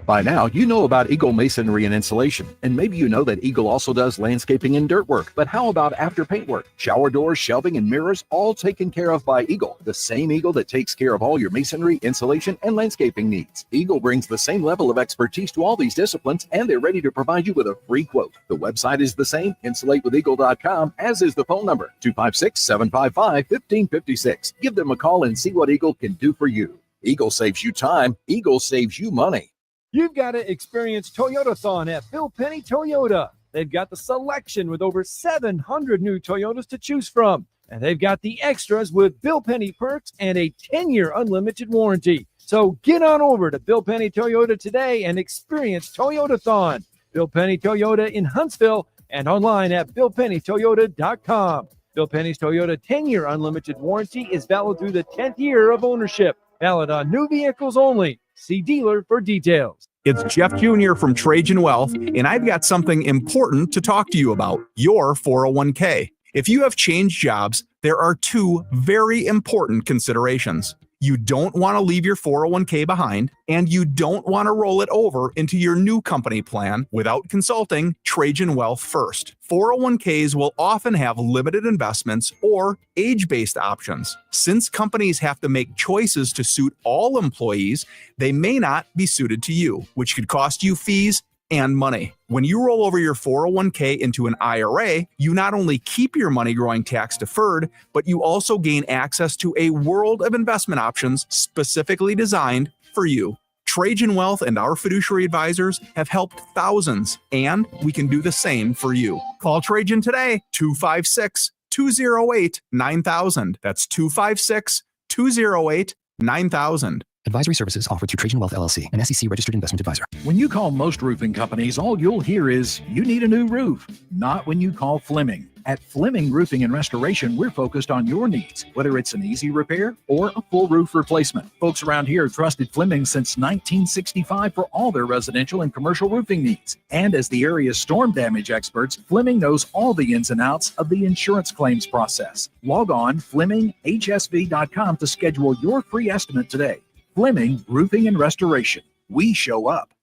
By now, you know about Eagle Masonry and Insulation, and maybe you know that Eagle also does landscaping and dirt work. But how about after paint work? Shower doors, shelving, and mirrors, all taken care of by Eagle, the same Eagle that takes care of all your masonry, insulation, and landscaping needs. Eagle brings the same level of expertise to all these disciplines, and they're ready to provide you with a free quote. The website is the same, insulatewitheagle.com, as is the phone number, 256-755-1556. Give them a call and see what Eagle can do for you. Eagle saves you time. Eagle saves you money. You've got to experience Toyotathon at Bill Penny Toyota. They've got the selection with over 700 new Toyotas to choose from. And they've got the extras with Bill Penny perks and a 10-year unlimited warranty. So get on over to Bill Penny Toyota today and experience Toyotathon. Bill Penny Toyota in Huntsville and online at BillPennyToyota.com. Bill Penny's Toyota 10-year unlimited warranty is valid through the 10th year of ownership. Valid on new vehicles only. See dealer for details. It's Jeff Jr. from Trajan Wealth, and I've got something important to talk to you about, your 401k. If you have changed jobs, there are 2 very important considerations. You don't want to leave your 401k behind, and you don't want to roll it over into your new company plan without consulting Trajan Wealth first. 401ks will often have limited investments or age-based options. Since companies have to make choices to suit all employees, they may not be suited to you, which could cost you fees and money. When you roll over your 401k into an IRA, you not only keep your money growing tax deferred, but you also gain access to a world of investment options specifically designed for you. Trajan Wealth and our fiduciary advisors have helped thousands, and we can do the same for you. Call Trajan today, 256-208-9000. That's 256-208-9000. Advisory services offered through Trajan Wealth LLC, an SEC registered investment advisor. When you call most roofing companies, all you'll hear is, you need a new roof. Not when you call Fleming. At Fleming Roofing and Restoration, we're focused on your needs, whether it's an easy repair or a full roof replacement. Folks around here have trusted Fleming since 1965 for all their residential and commercial roofing needs. And as the area's storm damage experts, Fleming knows all the ins and outs of the insurance claims process. Log on FlemingHSV.com to schedule your free estimate today. Fleming Roofing and Restoration. We show up.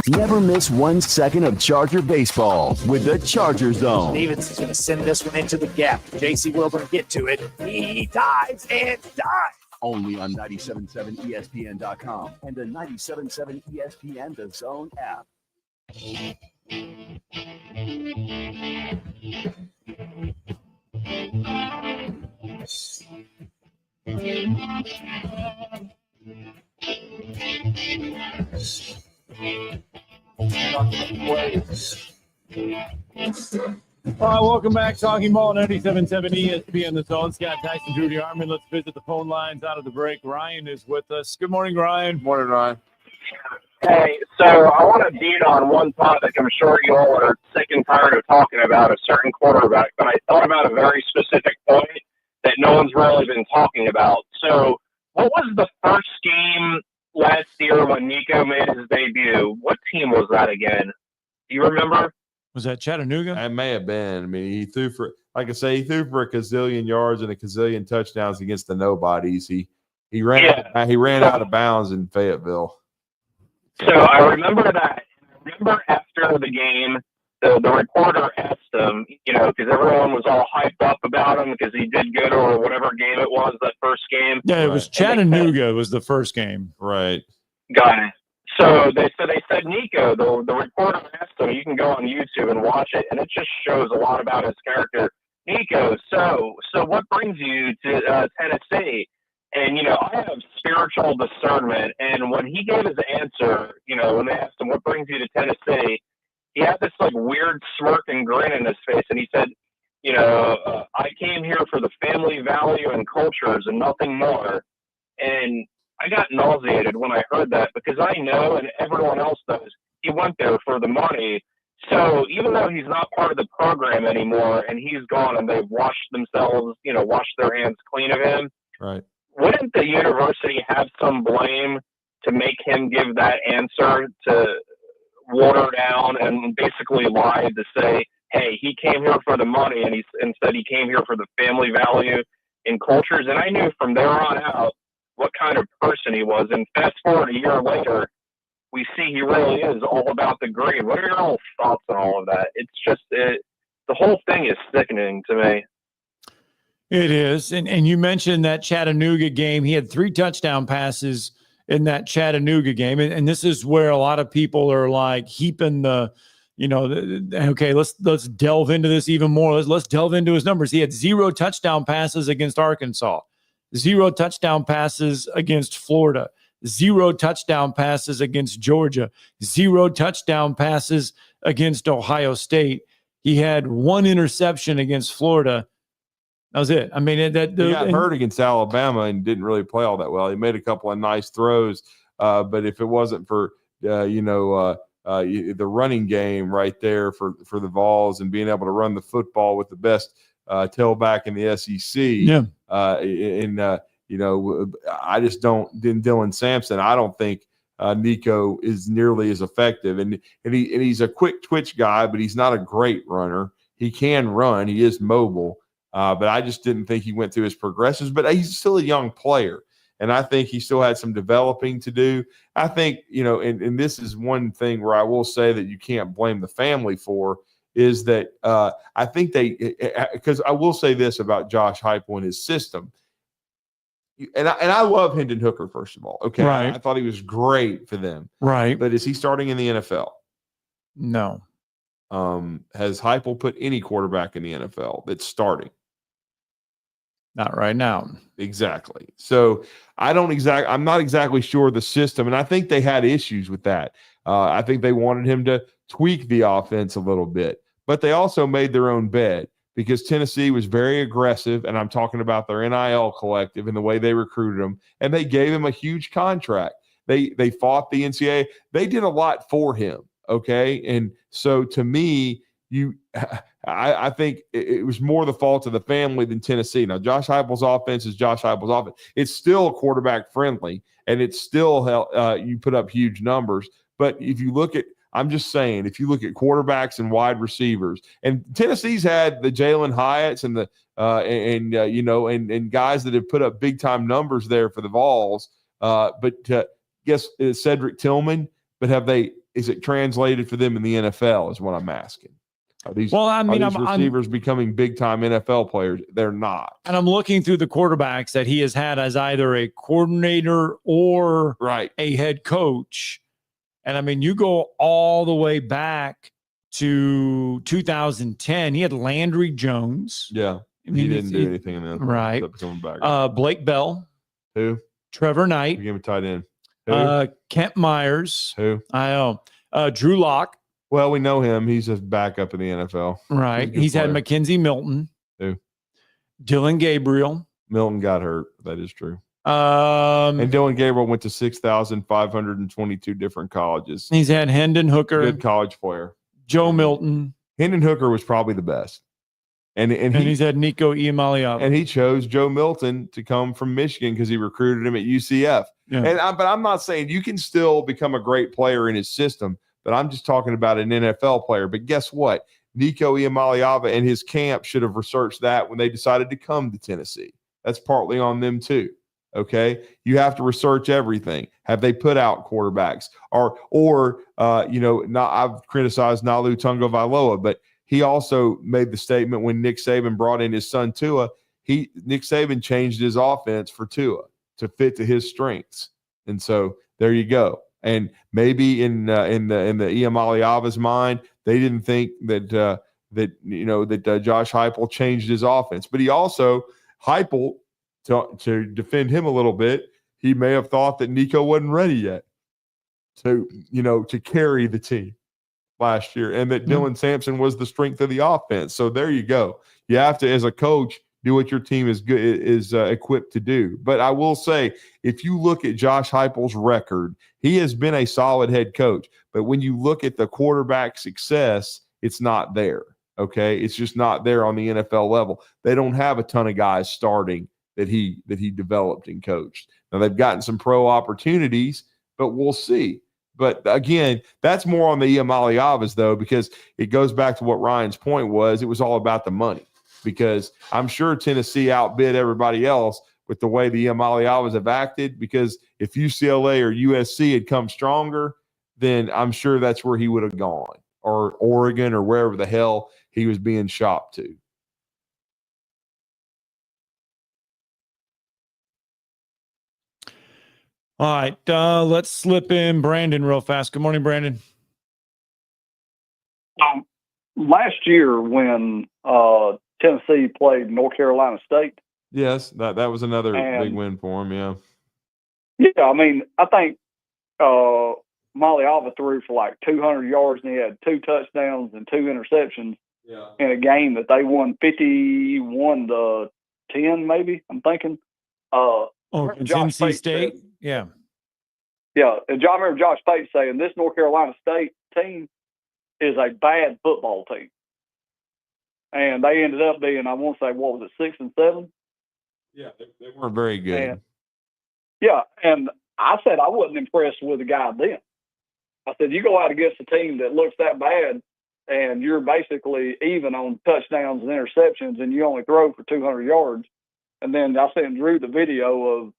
Never miss 1 second of Charger baseball with the Charger Zone. Stevenson's going to send this one into the gap. J.C. Wilburn get to it. He dives and dives. Only on 97.7 ESPN.com and the 97.7 ESPN The Zone app. ways. All right, welcome back. Talking Ball 97.7 ESPN The Zone. Scott Tyson, Drew DeArmond. Let's visit the phone lines out of the break. Ryan is with us. Good morning, Ryan. Morning, Ryan. Hey, so I want to beat on one topic I'm sure you all are sick and tired of talking about, a certain quarterback, but I thought about a very specific point that no one's really been talking about. So what was the first game last year when Nico made his debut? What team was that again? Do you remember? Was that Chattanooga? It may have been. I mean, he threw for, like I say, he threw for a gazillion yards and a gazillion touchdowns against the nobodies. He ran out of bounds in Fayetteville. So I remember that. I remember after the game, the reporter asked him, because everyone was all hyped up about him because he did good or whatever game it was, that first game. Yeah, it was Chattanooga was the first game. Right. Got it. So they said Nico, the reporter asked him, you can go on YouTube and watch it, and it just shows a lot about his character. Nico, so what brings you to Tennessee? And, I have spiritual discernment, and when he gave his answer, when they asked him, what brings you to Tennessee, he had this, weird smirk and grin in his face, and he said, I came here for the family value and cultures and nothing more. And I got nauseated when I heard that because I know, and everyone else does, he went there for the money. So even though he's not part of the program anymore and he's gone and they've washed themselves, washed their hands clean of him, right? Wouldn't the university have some blame to make him give that answer, to water down and basically lie to say, hey, he came here for the money and instead he came here for the family value and cultures? And I knew from there on out what kind of person he was. And fast forward a year later, we see he really is all about the green. What are your own thoughts on all of that? It's just, the whole thing is sickening to me. It is. And you mentioned that Chattanooga game. He had 3 touchdown passes in that Chattanooga game. And this is where a lot of people are heaping okay, let's delve into this even more. Let's delve into his numbers. He had 0 touchdown passes against Arkansas, 0 touchdown passes against Florida, 0 touchdown passes against Georgia, 0 touchdown passes against Ohio State. He had 1 interception against Florida. That was it. I mean, he got hurt against Alabama and didn't really play all that well. He made a couple of nice throws, but if it wasn't for the running game right there for the Vols and being able to run the football with the best tailback in the SEC, I just don't. Then Dylan Sampson, I don't think Nico is nearly as effective, and he's a quick twitch guy, but he's not a great runner. He can run. He is mobile. But I just didn't think he went through his progressions. But he's still a young player, and I think he still had some developing to do. I think, and this is one thing where I will say that you can't blame the family for, is that I think because I will say this about Josh Heupel and his system. And I love Hendon Hooker, first of all. Okay, right. I thought he was great for them. Right. But is he starting in the NFL? No. Has Heupel put any quarterback in the NFL that's starting? Not right now. Exactly. So I'm not exactly sure the system, and I think they had issues with that. I think they wanted him to tweak the offense a little bit, but they also made their own bed because Tennessee was very aggressive, and I'm talking about their NIL collective and the way they recruited him, and they gave him a huge contract. They fought the NCAA. They did a lot for him. Okay. And so to me, I think it was more the fault of the family than Tennessee. Now, Josh Heupel's offense is Josh Heupel's offense. It's still quarterback friendly, and it's still you put up huge numbers. But if you look at, I'm just saying, if you look at quarterbacks and wide receivers, and Tennessee's had the Jalen Hyatts and and guys that have put up big time numbers there for the Vols. But guess Cedric Tillman. But is it translated for them in the NFL? Is what I'm asking. Are these receivers becoming big-time NFL players? They're not. And I'm looking through the quarterbacks that he has had as either a coordinator or a head coach. And, I mean, you go all the way back to 2010. He had Landry Jones. Yeah, he didn't do anything in that. Right. Blake Bell. Who? Trevor Knight. You give him a tight end. Who? Kent Myers. Who? I know. Drew Lock. Well, we know him. He's a backup in the NFL. Right. He's had Mackenzie Milton. Who? Dylan Gabriel. Milton got hurt. That is true. And Dylan Gabriel went to 6,522 different colleges. He's had Hendon Hooker. Good college player. Joe Milton. Hendon Hooker was probably the best. And he's had Nico Iamaleava. And he chose Joe Milton to come from Michigan because he recruited him at UCF. Yeah. But I'm not saying you can still become a great player in his system, but I'm just talking about an NFL player. But guess what? Nico Iamaleava and his camp should have researched that when they decided to come to Tennessee. That's partly on them too. Okay, you have to research everything. Have they put out quarterbacks? I've criticized Nalu Tagovailoa, but he also made the statement when Nick Saban brought in his son Tua. Nick Saban changed his offense for Tua to fit to his strengths, and so there you go. And maybe in the Iamaleava's mind, they didn't think that Josh Heupel changed his offense, but he also Heupel. To defend him a little bit, he may have thought that Nico wasn't ready yet to carry the team last year, and that Dylan Sampson was the strength of the offense. So there you go. You have to, as a coach, do what your team is equipped to do. But I will say, if you look at Josh Heupel's record, he has been a solid head coach. But when you look at the quarterback success, it's not there. Okay, it's just not there on the NFL level. They don't have a ton of guys starting that he developed and coached. Now they've gotten some pro opportunities, but we'll see. But again, that's more on the Iamaleavas though, because it goes back to what Ryan's point was. It was all about the money, because I'm sure Tennessee outbid everybody else with the way the Iamaleavas have acted, because if UCLA or USC had come stronger, then I'm sure that's where he would have gone, or Oregon or wherever the hell he was being shopped to. All right, let's slip in Brandon real fast. Good morning, Brandon. Last year when Tennessee played North Carolina State. Yes, that was another big win for him, yeah. Yeah, I mean, I think Maliava threw for like 200 yards, and he had 2 touchdowns and 2 interceptions in a game that they won 51-10, maybe, I'm thinking. NC State? Yeah. Yeah, and I remember Josh Pate saying this North Carolina State team is a bad football team. And they ended up being, I want to say, what was it, 6 and 7? Yeah, they weren't very good. And I said I wasn't impressed with the guy then. I said, you go out against a team that looks that bad and you're basically even on touchdowns and interceptions and you only throw for 200 yards. And then I sent Drew the video of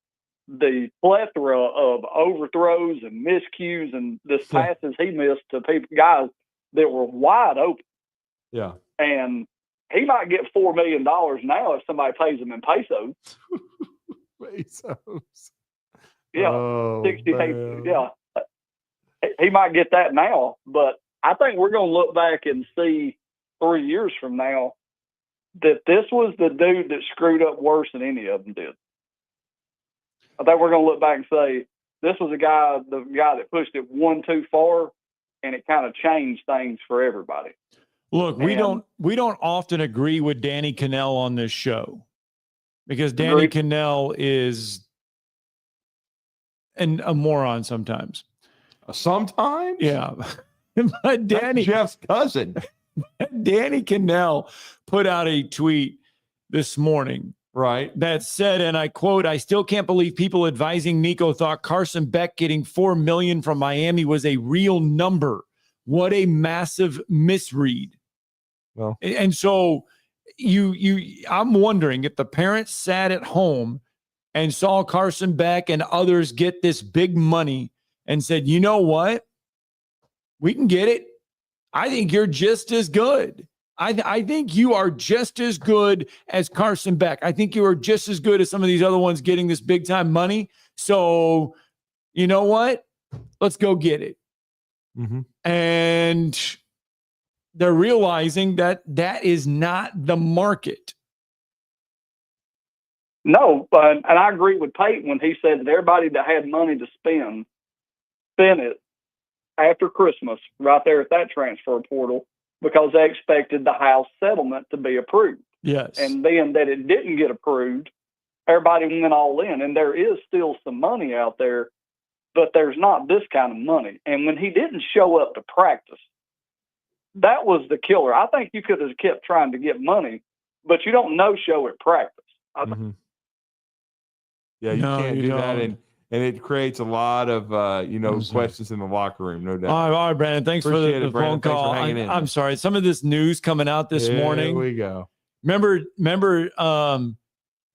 the plethora of overthrows and miscues and this passes he missed to guys that were wide open. Yeah. And he might get $4 million now if somebody pays him in pesos. Pesos. Yeah. Oh, 68. Yeah. He might get that now, but I think we're going to look back and see 3 years from now that this was the dude that screwed up worse than any of them did. I think we're going to look back and say, this was the guy that pushed it one too far, and it kind of changed things for everybody. Look, we don't often agree with Danny Cannell on this show, because Danny Cannell is a moron sometimes. Sometimes? Yeah. But That's Jeff's cousin. Danny Cannell put out a tweet this morning. Right. That said, and I quote, "I still can't believe people advising Nico thought Carson Beck getting $4 million from Miami was a real number. What a massive misread." Well, and so I'm wondering if the parents sat at home and saw Carson Beck and others get this big money and said, you know what? We can get it. I think you're just as good. I think you are just as good as Carson Beck. I think you are just as good as some of these other ones getting this big time money. So, you know what? Let's go get it. Mm-hmm. And they're realizing that is not the market. No, and I agree with Peyton when he said that everybody that had money to spend, spent it. after Christmas right there at that transfer portal because they expected the House settlement to be approved. Yes. And then that it didn't get approved, everybody went all in. And there is still some money out there, but there's not this kind of money. And when he didn't show up to practice, that was the killer. I think you could have kept trying to get money, but you don't no-show at practice. Yeah, you can't do that. And it creates a lot of, questions in the locker room, no doubt. All right, Brandon. Thanks Appreciate for the it, Brandon. phone call. Thanks for hanging in. I'm sorry. Some of this news coming out this morning. Here we go. Remember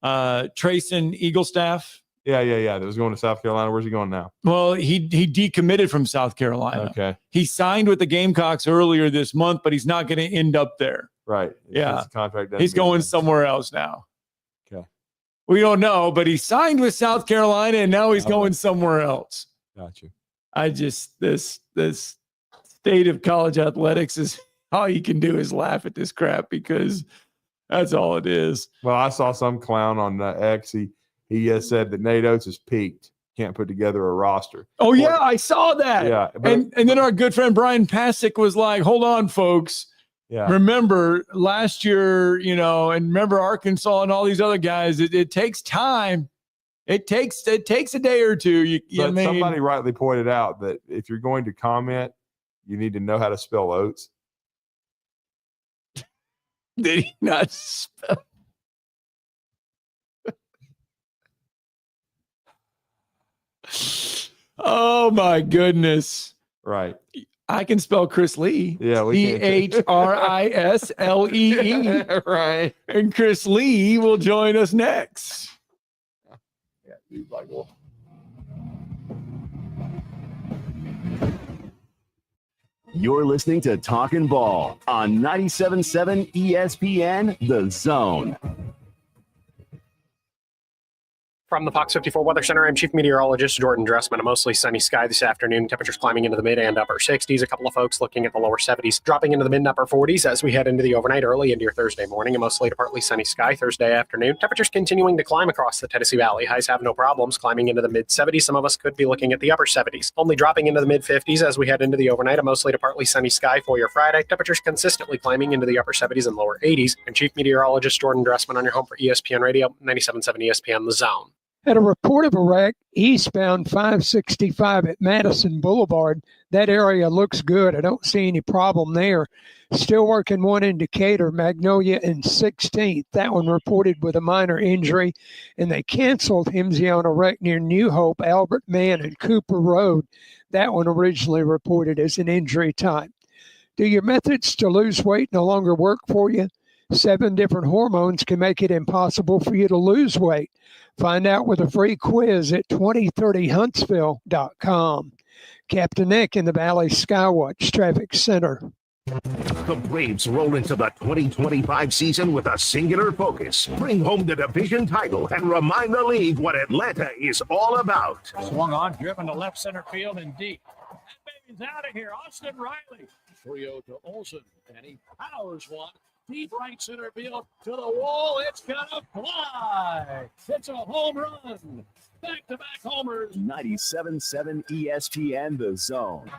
Trayson Eaglestaff? Yeah. That was going to South Carolina. Where's he going now? Well, he decommitted from South Carolina. Okay. He signed with the Gamecocks earlier this month, but he's not going to end up there. Right. Yeah. His contract doesn't He's get going done. somewhere else now. Okay. We don't know, but he signed with South Carolina and now he's going somewhere else. Gotcha. This state of college athletics is all you can do is laugh at this crap because that's all it is. Well, I saw some clown on X. He said that Nate Oates has peaked. Can't put together a roster. Oh, yeah, I saw that. Yeah. And then our good friend Brian Pasick was like, hold on, folks. Yeah. Remember last year, and remember Arkansas and all these other guys, it takes time. It takes a day or two. Somebody rightly pointed out that if you're going to comment, you need to know how to spell oats. Did he not spell? Oh my goodness. Right. I can spell Chris Lee. Yeah, we can. CHRISLEE. Right. And Chris Lee will join us next. Yeah, he's like, well. You're listening to Talkin' Ball on 97.7 ESPN, The Zone. From the Fox 54 Weather Center, I'm Chief Meteorologist Jordan Dressman. A mostly sunny sky this afternoon. Temperatures climbing into the mid and upper 60s. A couple of folks looking at the lower 70s, dropping into the mid and upper 40s as we head into the overnight, early into your Thursday morning. A mostly to partly sunny sky Thursday afternoon. Temperatures continuing to climb across the Tennessee Valley. Highs have no problems, climbing into the mid 70s. Some of us could be looking at the upper 70s. Only dropping into the mid 50s as we head into the overnight. A mostly to partly sunny sky for your Friday. Temperatures consistently climbing into the upper 70s and lower 80s. I'm Chief Meteorologist Jordan Dressman on your home for ESPN Radio, 97.7 ESPN The Zone. Had a report of a wreck eastbound 565 at Madison Boulevard. That area looks good. I don't see any problem there. Still working one in Decatur, Magnolia and 16th. That one reported with a minor injury, and they canceled HIMSI on a wreck near New Hope, Albert Mann, and Cooper Road. That one originally reported as an injury type. Do your methods to lose weight no longer work for you? 7 different hormones can make it impossible for you to lose weight. Find out with a free quiz at 2030huntsville.com. Captain Nick in the Valley Skywatch Traffic Center. The Braves roll into the 2025 season with a singular focus. Bring home the division title and remind the league what Atlanta is all about. Swung on, driven to left center field and deep. That baby's out of here. Austin Riley. Trio to Olsen, and he powers one. Deep right center field to the wall. It's gonna fly. It's a home run. Back-to-back homers. 97.7 ESPN, The Zone.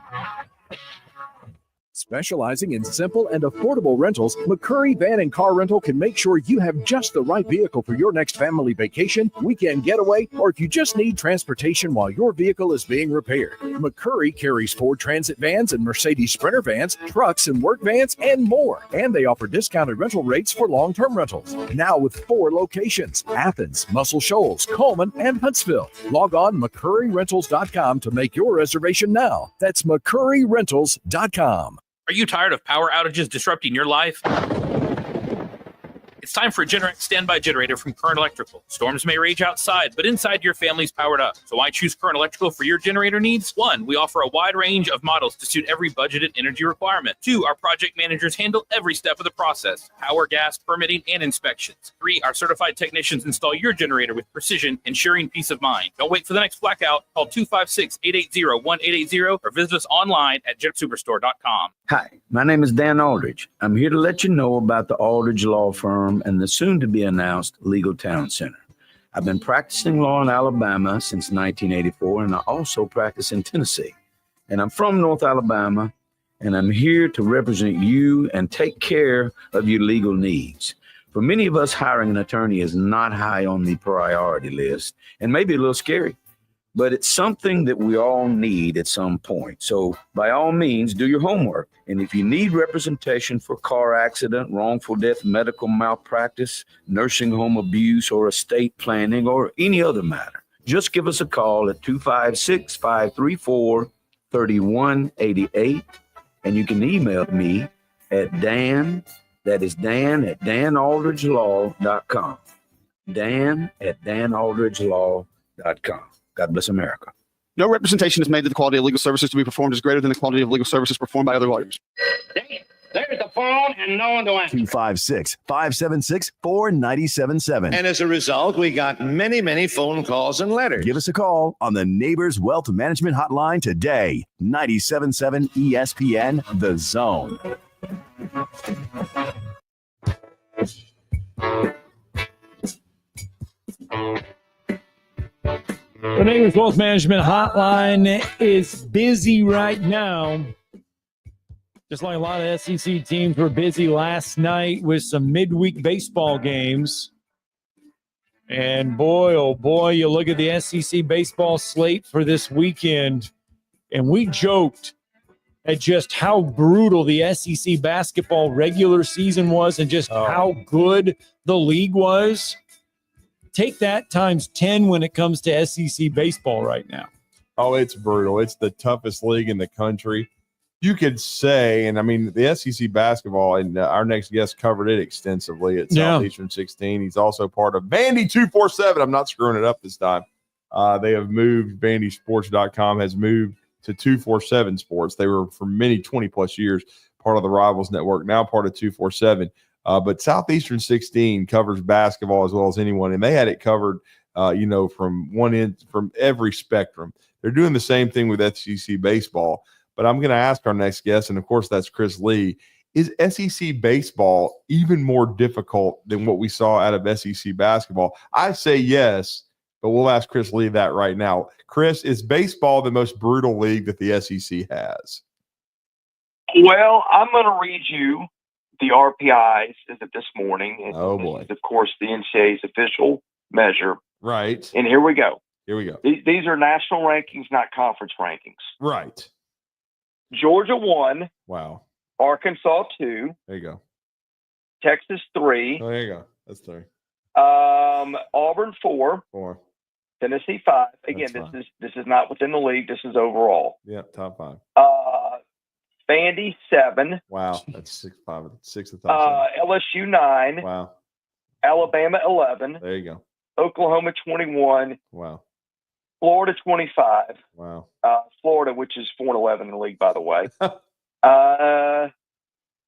Specializing in simple and affordable rentals, McCurry Van and Car Rental can make sure you have just the right vehicle for your next family vacation, weekend getaway, or if you just need transportation while your vehicle is being repaired. McCurry carries Ford Transit vans and Mercedes Sprinter vans, trucks and work vans, and more. And they offer discounted rental rates for long-term rentals. Now with 4 locations: Athens, Muscle Shoals, Coleman, and Huntsville. Log on McCurryRentals.com to make your reservation now. That's McCurryRentals.com. Are you tired of power outages disrupting your life? It's time for a Generac standby generator from Current Electrical. Storms may rage outside, but inside your family's powered up. So why choose Current Electrical for your generator needs? 1, we offer a wide range of models to suit every budgeted energy requirement. 2, our project managers handle every step of the process: power, gas, permitting, and inspections. 3, our certified technicians install your generator with precision, ensuring peace of mind. Don't wait for the next blackout. Call 256-880-1880 or visit us online at jetsuperstore.com. Hi, my name is Dan Aldridge. I'm here to let you know about the Aldridge Law Firm and the soon-to-be-announced Legal Town Center. I've been practicing law in Alabama since 1984, and I also practice in Tennessee. and I'm from North Alabama, and I'm here to represent you and take care of your legal needs. For many of us, hiring an attorney is not high on the priority list and maybe a little scary, but it's something that we all need at some point. So by all means, do your homework. And if you need representation for car accident, wrongful death, medical malpractice, nursing home abuse, or estate planning, or any other matter, just give us a call at 256-534-3188. And you can email me at Dan, that is Dan at danaldridgelaw.com. Dan at danaldridgelaw.com. God bless America. No representation is made that the quality of legal services to be performed is greater than the quality of legal services performed by other lawyers. There's the phone and no one to answer. 256-576-4977. And as a result, we got many, many phone calls and letters. Give us a call on the Neighbors Wealth Management Hotline today. 97.7 ESPN, The Zone. The Neighbors Wealth Management Hotline is busy right now. Just like a lot of SEC teams were busy last night with some midweek baseball games. And boy, oh boy, you look at the SEC baseball slate for this weekend, and we joked at just how brutal the SEC basketball regular season was and just how good the league was. Take that times 10 when it comes to SEC baseball right now. Oh, it's brutal. It's the toughest league in the country. You could say, and I mean, the SEC basketball, and our next guest covered it extensively at Southeastern 16. He's also part of Bandy 247. I'm not screwing it up this time. They have moved, bandysports.com has moved to 247 Sports. They were for many 20-plus years part of the Rivals Network, now part of 247. But Southeastern 16 covers basketball as well as anyone, and they had it covered, from one end, from every spectrum. They're doing the same thing with SEC baseball. But I'm going to ask our next guest, and of course that's Chris Lee. Is SEC baseball even more difficult than what we saw out of SEC basketball? I say yes, but we'll ask Chris Lee that right now. Chris, is baseball the most brutal league that the SEC has? Well, I'm going to read you the RPIs as of this morning. Oh, boy. This is, of course, the NCAA's official measure. Right. And here we go. Here we go. These are national rankings, not conference rankings. Right. Georgia 1. Wow. Arkansas 2. There you go. Texas 3. Oh, there you go. That's 3. Auburn 4. 4. Tennessee 5. Again, this is not within the league. This is overall. Yeah, top 5. Vandy 7. Wow, that's 6 of the top 7. LSU 9. Wow. Alabama 11. There you go. Oklahoma 21. Wow. Florida 25. Wow. Florida, which is 4-11 in the league, by the way.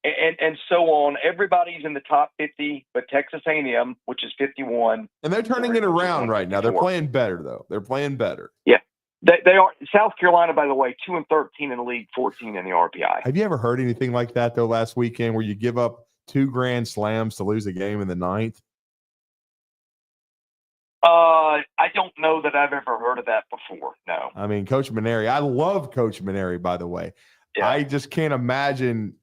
And so on. Everybody's in the top 50, but Texas A&M, which is 51. And they're turning it around right now. They're playing better, though. They're playing better. Yeah. They are. South Carolina, by the way, 2-13 in the league, 14 in the RPI. Have you ever heard anything like that, though, last weekend where you give up 2 grand slams to lose a game in the 9th? I don't know that I've ever heard of that before. No. I mean, Coach Maneri, I love Coach Maneri, by the way. Yeah. I just can't imagine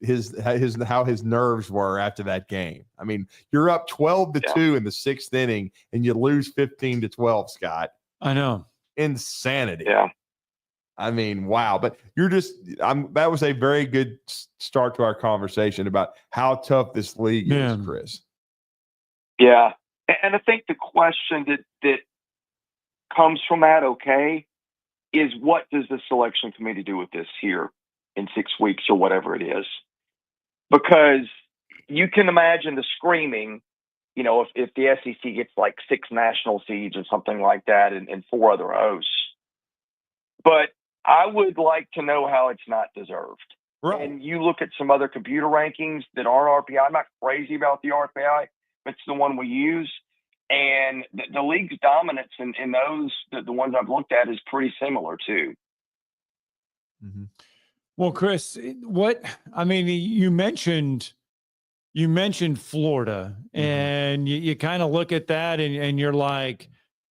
how his nerves were after that game. I mean, you're up 12-2 in the 6th inning and you lose 15-12, Scott. I know. Insanity. Yeah. I mean, wow. But that was a very good start to our conversation about how tough this league is, Chris. Yeah. And I think the question that comes from that, is what does the selection committee do with this here in 6 weeks or whatever it is? Because you can imagine the screaming, if the SEC gets like 6 national seeds or something like that and 4 other hosts. But I would like to know how it's not deserved. Right. And you look at some other computer rankings that aren't RPI. I'm not crazy about the RPI. It's the one we use. And the league's dominance in those, the ones I've looked at, is pretty similar too. Mm-hmm. Well, Chris, you mentioned Florida, and you kind of look at that and you're like,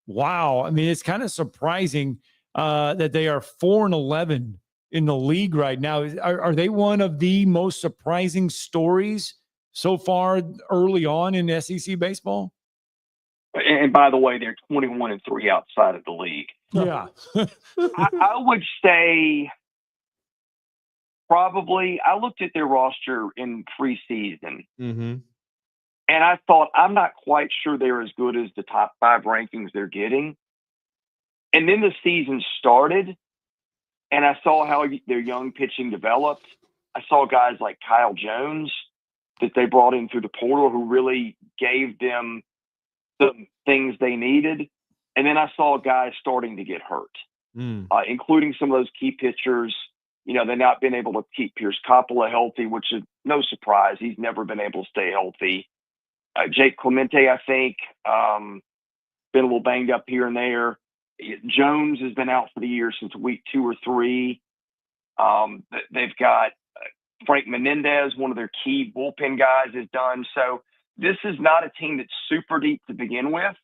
wow. I mean, it's kind of surprising that they are 4-11 in the league right now. Are they one of the most surprising stories so far early on in SEC baseball? And by the way, they're 21-3 outside of the league. Yeah. I would say probably I looked at their roster in preseason, Mm-hmm. and I thought, I'm not quite sure they're as good as the top 5 rankings they're getting. And then the season started, and I saw how their young pitching developed. I saw guys like Kyle Jones that they brought in through the portal who really gave them the things they needed. And then I saw guys starting to get hurt, including some of those key pitchers. You know, they've not been able to keep Pierce Coppola healthy, which is no surprise. He's never been able to stay healthy. Jake Clemente, I think, been a little banged up here and there. Jones has been out for the year since week 2 or 3. They've got Frank Menendez, one of their key bullpen guys, is done. So this is not a team that's super deep to begin with.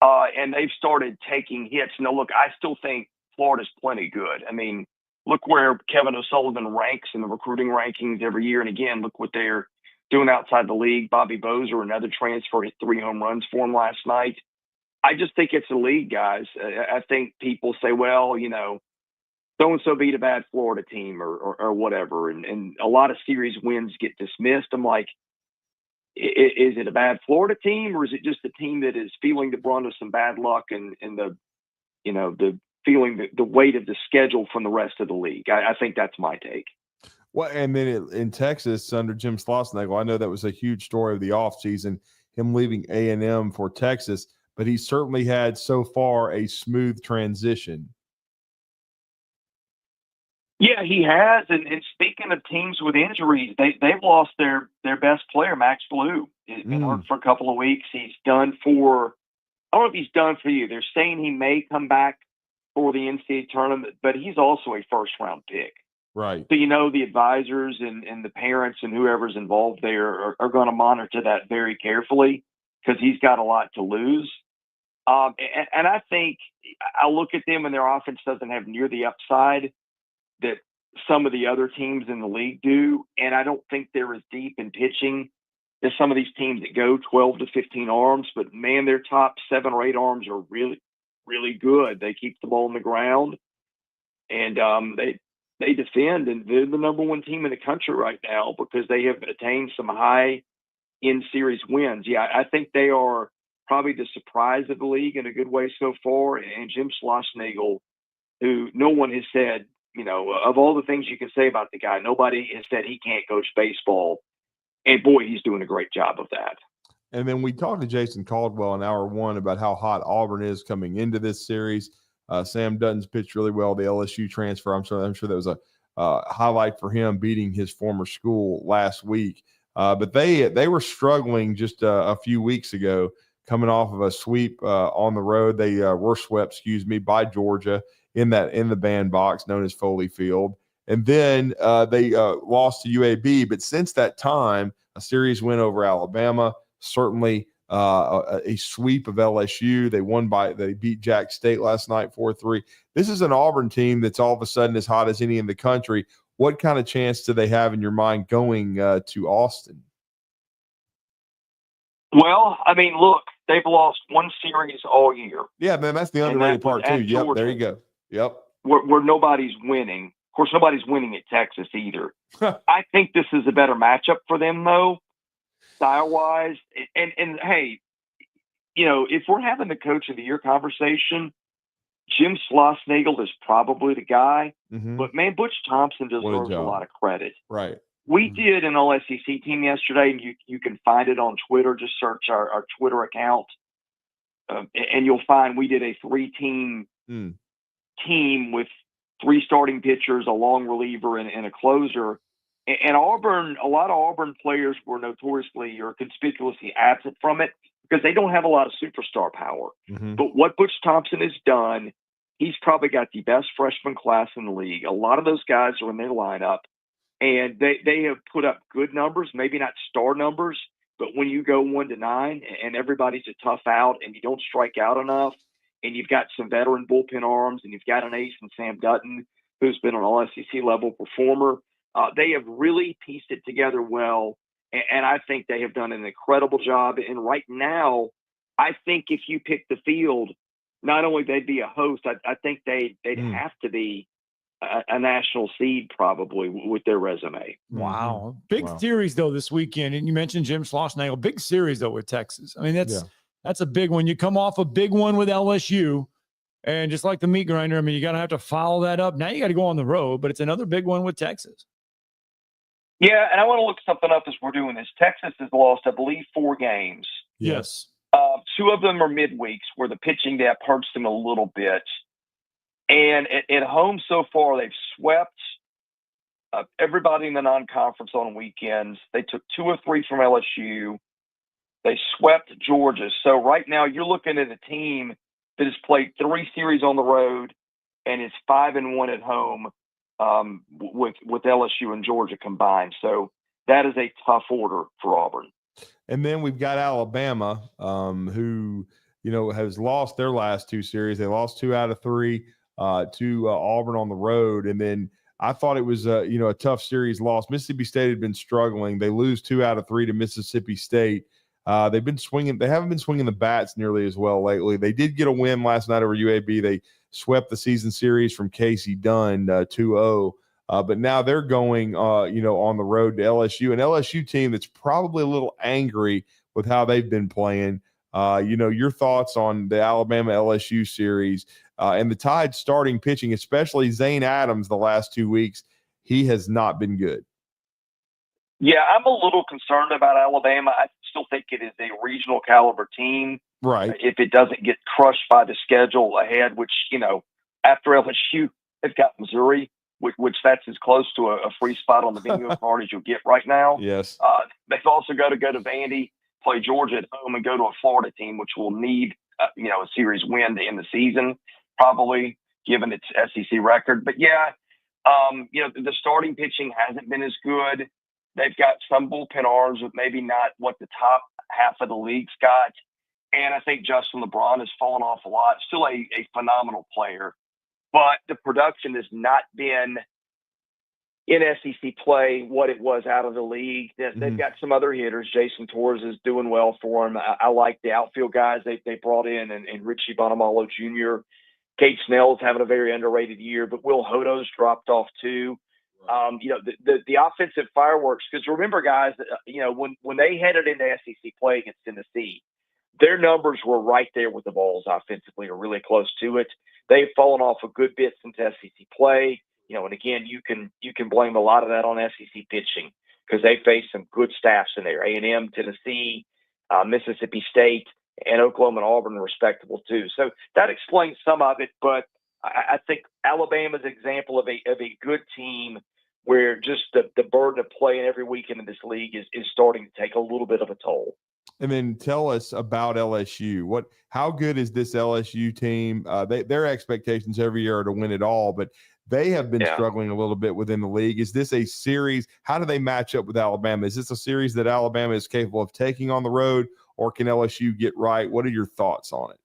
And they've started taking hits. Now, look, I still think Florida's plenty good. I mean, look where Kevin O'Sullivan ranks in the recruiting rankings every year. And again, look what they're doing outside the league. Bobby Bozer, another transfer, hit 3 home runs for him last night. I just think it's a league, guys. I think people say, well, you know, so-and-so beat a bad Florida team or whatever. And a lot of series wins get dismissed. I'm like, is it a bad Florida team, or is it just a team that is feeling the brunt of some bad luck and the, you know, the feeling the weight of the schedule from the rest of the league? I think that's my take. Well, and then in Texas under Jim Schlossnagle, I know that was a huge story of the offseason, him leaving A&M for Texas, but he certainly had so far a smooth transition. Yeah, he has. And speaking of teams with injuries, they've lost their best player, Max Blue. He's been hurt for a couple of weeks. He's done for – I don't know if he's done for you. They're saying he may come back for the NCAA tournament, but he's also a first-round pick. Right. So, you know, the advisors and the parents and whoever's involved there are going to monitor that very carefully because he's got a lot to lose. And I think I look at them and their offense doesn't have near the upside that some of the other teams in the league do. And I don't think they're as deep in pitching as some of these teams that go 12 to 15 arms. But, man, their top 7 or 8 arms are really, really good. They keep the ball on the ground, and they defend, and they're the number 1 team in the country right now because they have attained some high in-series wins. Yeah, I think they are probably the surprise of the league in a good way so far. And Jim Schlossnagle, who no one has said, you know, of all the things you can say about the guy, nobody has said he can't coach baseball. And, boy, he's doing a great job of that. And then we talked to Jason Caldwell in hour 1 about how hot Auburn is coming into this series. Sam Dutton's pitched really well, the LSU transfer. I'm sure that was a highlight for him beating his former school last week. But they were struggling just a few weeks ago, coming off of a sweep on the road. They were swept, by Georgia in the bandbox known as Foley Field. And then they lost to UAB. But since that time, a series win over Alabama, certainly a sweep of LSU. They beat Jack State last night 4-3. This is an Auburn team that's all of a sudden as hot as any in the country. What kind of chance do they have in your mind going to Austin? Well, I mean, look, they've lost 1 series all year. Yeah, man, that's the underrated part too. Yep, Georgia, there you go. Yep. Where nobody's winning. Of course, nobody's winning at Texas either. I think this is a better matchup for them, though, style-wise. And hey, you know, if we're having the Coach of the Year conversation, Jim Schlossnagle is probably the guy. Mm-hmm. But, man, Butch Thompson deserves a lot of credit. Right. We did an All-SEC team yesterday, and you can find it on Twitter. Just search our Twitter account, and you'll find we did a 3-team team with 3 starting pitchers, a long reliever, and a closer. And Auburn, a lot of Auburn players were notoriously or conspicuously absent from it because they don't have a lot of superstar power. Mm-hmm. But what Butch Thompson has done, he's probably got the best freshman class in the league. A lot of those guys are in their lineup, and they have put up good numbers, maybe not star numbers, but when you go 1-9 and everybody's a tough out and you don't strike out enough, and you've got some veteran bullpen arms, and you've got an ace in Sam Dutton, who's been an all-SEC level performer. They have really pieced it together well, and I think they have done an incredible job. And right now, I think if you pick the field, not only they'd be a host, I think they'd have to be a national seed probably with their resume. Wow. Big series, though, this weekend. And you mentioned Jim Schlossnagle. Big series, though, with Texas. I mean, that's a big one. You come off a big one with LSU, and just like the meat grinder, I mean, you got to have to follow that up. Now you got to go on the road, but it's another big one with Texas. Yeah, and I want to look something up as we're doing this. Texas has lost, I believe, 4 games. Yes. 2 of them are midweeks where the pitching depth hurts them a little bit. And at home so far, they've swept everybody in the non-conference on weekends. They took 2 or 3 from LSU. They swept Georgia. So right now you're looking at a team that has played 3 series on the road and is 5-1 at home with LSU and Georgia combined. So that is a tough order for Auburn. And then we've got Alabama, who, has lost their last 2 series. They lost 2 out of 3 to Auburn on the road. And then I thought it was, a tough series loss. Mississippi State had been struggling. They lose 2 out of 3 to Mississippi State. They've been swinging. They haven't been swinging the bats nearly as well lately. They did get a win last night over UAB. They swept the season series from Casey Dunn 2-0. But now they're going, on the road to LSU, an LSU team that's probably a little angry with how they've been playing. Your thoughts on the Alabama-LSU series and the Tide starting pitching, especially Zane Adams the last 2 weeks. He has not been good. Yeah, I'm a little concerned about Alabama. I still think it is a regional caliber team. Right. If it doesn't get crushed by the schedule ahead, which, after LSU, they've got Missouri, which that's as close to a free spot on the bingo card as you'll get right now. Yes. They've also got to go to Vandy, play Georgia at home, and go to a Florida team, which will need, a series win to end the season, probably, given its SEC record. But, yeah, the starting pitching hasn't been as good. They've got some bullpen arms, but maybe not what the top half of the league's got. And I think Justin LeBron has fallen off a lot. Still a phenomenal player. But the production has not been in SEC play what it was out of the league. They've got some other hitters. Jason Torres is doing well for them. I like the outfield guys they brought in, and Richie Bonamalo Jr. Kate Snell's having a very underrated year, but Will Hodo's dropped off too. The offensive fireworks, because remember, guys, when they headed into SEC play against Tennessee, their numbers were right there with the Vols offensively, or really close to it. They've fallen off a good bit since SEC play. And again, you can blame a lot of that on SEC pitching because they faced some good staffs in there. A&M, Tennessee, Mississippi State, and Oklahoma and Auburn are respectable too. So that explains some of it, but I think Alabama's example of a good team where just the burden of playing every weekend in this league is starting to take a little bit of a toll. And then tell us about LSU. How good is this LSU team? Their expectations every year are to win it all, but they have been struggling a little bit within the league. Is this a series? How do they match up with Alabama? Is this a series that Alabama is capable of taking on the road, or can LSU get right? What are your thoughts on it?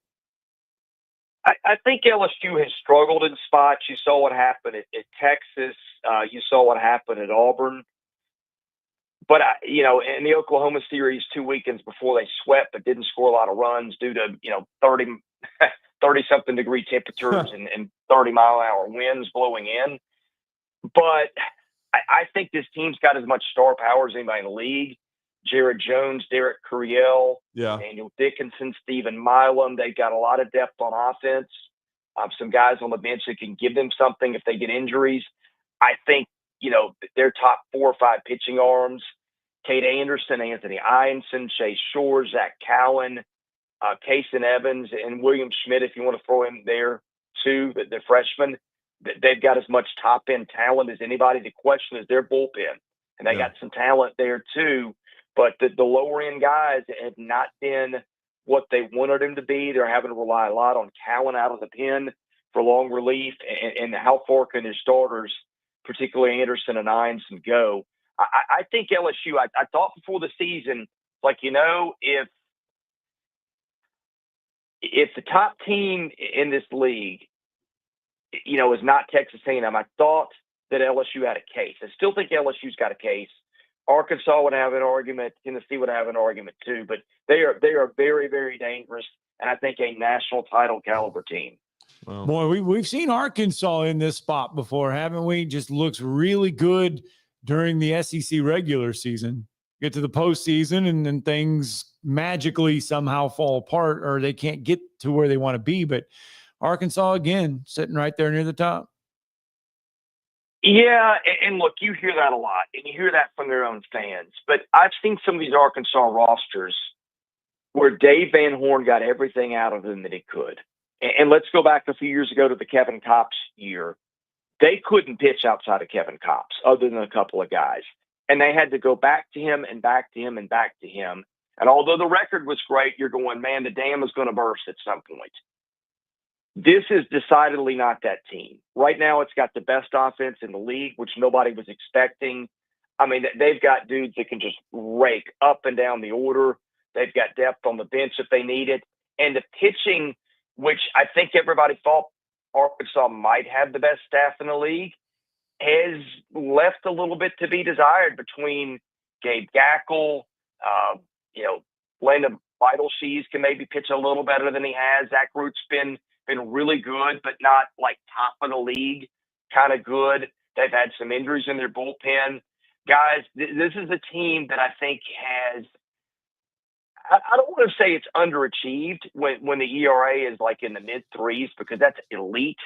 I think LSU has struggled in spots. You saw what happened at Texas. You saw what happened at Auburn. But, in the Oklahoma series 2 weekends before they swept but didn't score a lot of runs due to, 30-something degree temperatures and 30-mile-an-hour winds blowing in. But I think this team's got as much star power as anybody in the league. Jared Jones, Derek Curiel, Daniel Dickinson, Stephen Milam. They've got a lot of depth on offense. Some guys on the bench that can give them something if they get injuries. I think, their top 4 or 5 pitching arms, Tate Anderson, Anthony Ianson, Chase Shore, Zach Cowan, Kason Evans, and William Schmidt, if you want to throw him there too, the freshman. They've got as much top-end talent as anybody. The question is their bullpen. And they got some talent there too. But the lower-end guys have not been what they wanted them to be. They're having to rely a lot on Cowan out of the pen for long relief. And how far can their starters, particularly Anderson and Ianson, go? I think LSU, I thought before the season, if the top team in this league is not Texas A&M. I thought that LSU had a case. I still think LSU's got a case. Arkansas would have an argument. Tennessee would have an argument too. But they are very, very dangerous, and I think a national title caliber team. Well, Boy, we've seen Arkansas in this spot before, haven't we? Just looks really good during the SEC regular season. Get to the postseason, and then things magically somehow fall apart, or they can't get to where they want to be. But Arkansas, again, sitting right there near the top. Yeah, and look, you hear that a lot, and you hear that from their own fans. But I've seen some of these Arkansas rosters where Dave Van Horn got everything out of them that he could. And let's go back a few years ago to the Kevin Kopps year. They couldn't pitch outside of Kevin Kopps other than a couple of guys. And they had to go back to him and back to him and back to him. And although the record was great, you're going, man, the dam is going to burst at some point. This is decidedly not that team. Right now, it's got the best offense in the league, which nobody was expecting. I mean, they've got dudes that can just rake up and down the order. They've got depth on the bench if they need it. And the pitching, which I think everybody thought Arkansas might have the best staff in the league, has left a little bit to be desired between Gabe Gackle, Landon Beidelshees can maybe pitch a little better than he has. Zach Root's been really good, but not like top of the league kind of good. They've had some injuries in their bullpen. Guys, this is a team that I think has, I don't want to say it's underachieved when the ERA is like in the mid threes, because that's elite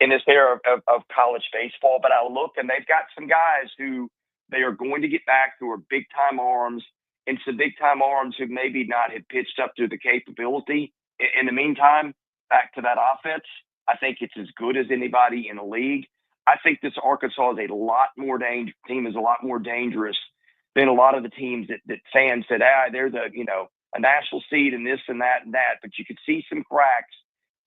in this era of college baseball. But I look, and they've got some guys who they are going to get back who are big time arms, and some big time arms who maybe not have pitched up to the capability. In the meantime, back to that offense, I think it's as good as anybody in the league. I think this Arkansas is a lot more team is a lot more dangerous than a lot of the teams that fans said, they're the, a national seed and this and that and that, but you could see some cracks.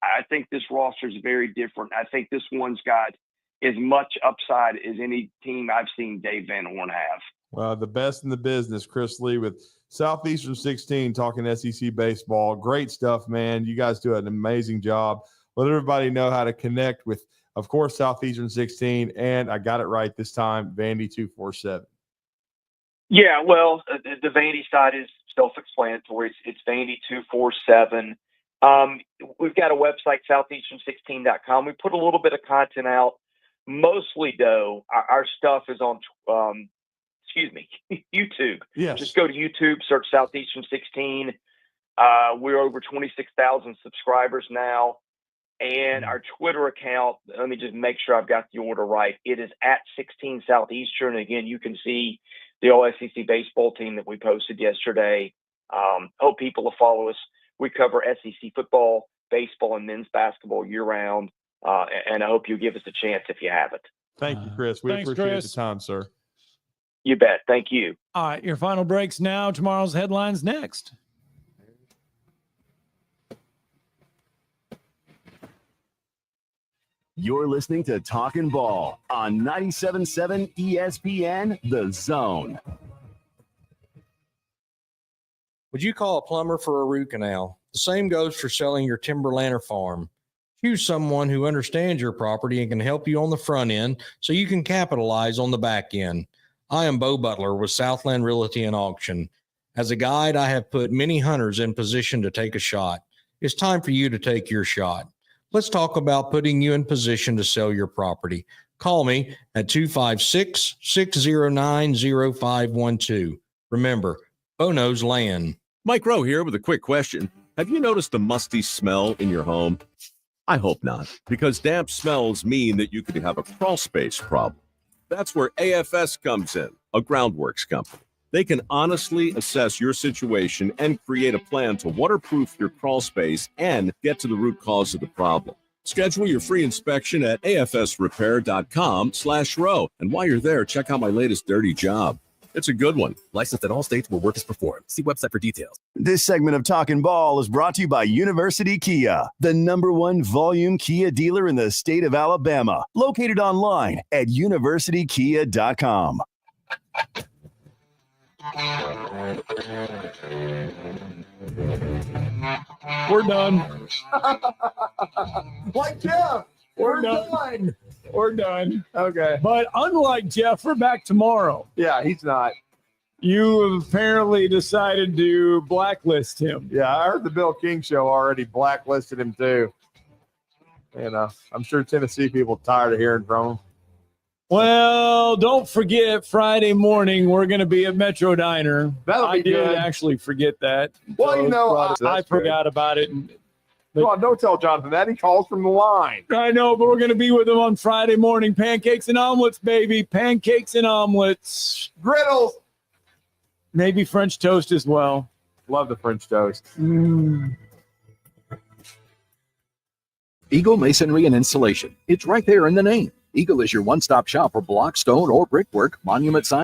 I think this roster is very different. I think this one's got as much upside as any team I've seen Dave Van Horn have. Well, the best in the business, Chris Lee with Southeastern 16 talking SEC baseball. Great stuff, man. You guys do an amazing job. Let everybody know how to connect with, of course, Southeastern 16, and I got it right this time, Vandy 247. Yeah, well, the Vandy side is self-explanatory. It's Vandy 247. We've got a website, southeastern16.com. We put a little bit of content out. Mostly, though, our stuff is on YouTube. Yes. Just go to YouTube, search Southeastern 16. We're over 26,000 subscribers now. And our Twitter account, let me just make sure I've got the order right. It is at 16 Southeastern. Again, you can see the All-SEC baseball team that we posted yesterday. Hope people will follow us. We cover SEC football, baseball, and men's basketball year-round. And I hope you give us a chance if you haven't. Thank you, Chris. We Thanks, appreciate Chris. the time, sir. You bet. Thank you. All right, your final breaks now. Tomorrow's headlines next. You're listening to Talkin' Ball on 97.7 ESPN, The Zone. Would you call a plumber for a root canal? The same goes for selling your timberland or farm. Choose someone who understands your property and can help you on the front end so you can capitalize on the back end. I am Bo Butler with Southland Realty and Auction. As a guide, I have put many hunters in position to take a shot. It's time for you to take your shot. Let's talk about putting you in position to sell your property. Call me at 256-609-0512. Remember, Bo knows land. Mike Rowe here with a quick question. Have you noticed a musty smell in your home? I hope not, because damp smells mean that you could have a crawl space problem. That's where AFS comes in, a groundworks company. They can honestly assess your situation and create a plan to waterproof your crawl space and get to the root cause of the problem. Schedule your free inspection at afsrepair.com/row. And while you're there, check out my latest dirty job. It's a good one. Licensed in all states where work is performed. See website for details. This segment of Talkin' Ball is brought to you by University Kia, the #1 volume Kia dealer in the state of Alabama. Located online at universitykia.com. We're done. Like Jeff. We're done. We're done. Okay. But unlike Jeff, we're back tomorrow. Yeah, he's not. You have apparently decided to blacklist him. Yeah, I heard the Bill King show already blacklisted him too. And I'm sure Tennessee people are tired of hearing from him. Well, don't forget Friday morning we're going to be at Metro Diner. I did actually forget that. Well, So you know, I forgot about it. Come on, don't tell Jonathan that. He calls from the line. I know, but we're going to be with him on Friday morning. Pancakes and omelets, baby. Pancakes and omelets. Griddles. Maybe French toast as well. Love the French toast. Eagle Masonry and Installation. It's right there in the name. Eagle is your one-stop shop for block, stone, or brickwork, monument sign.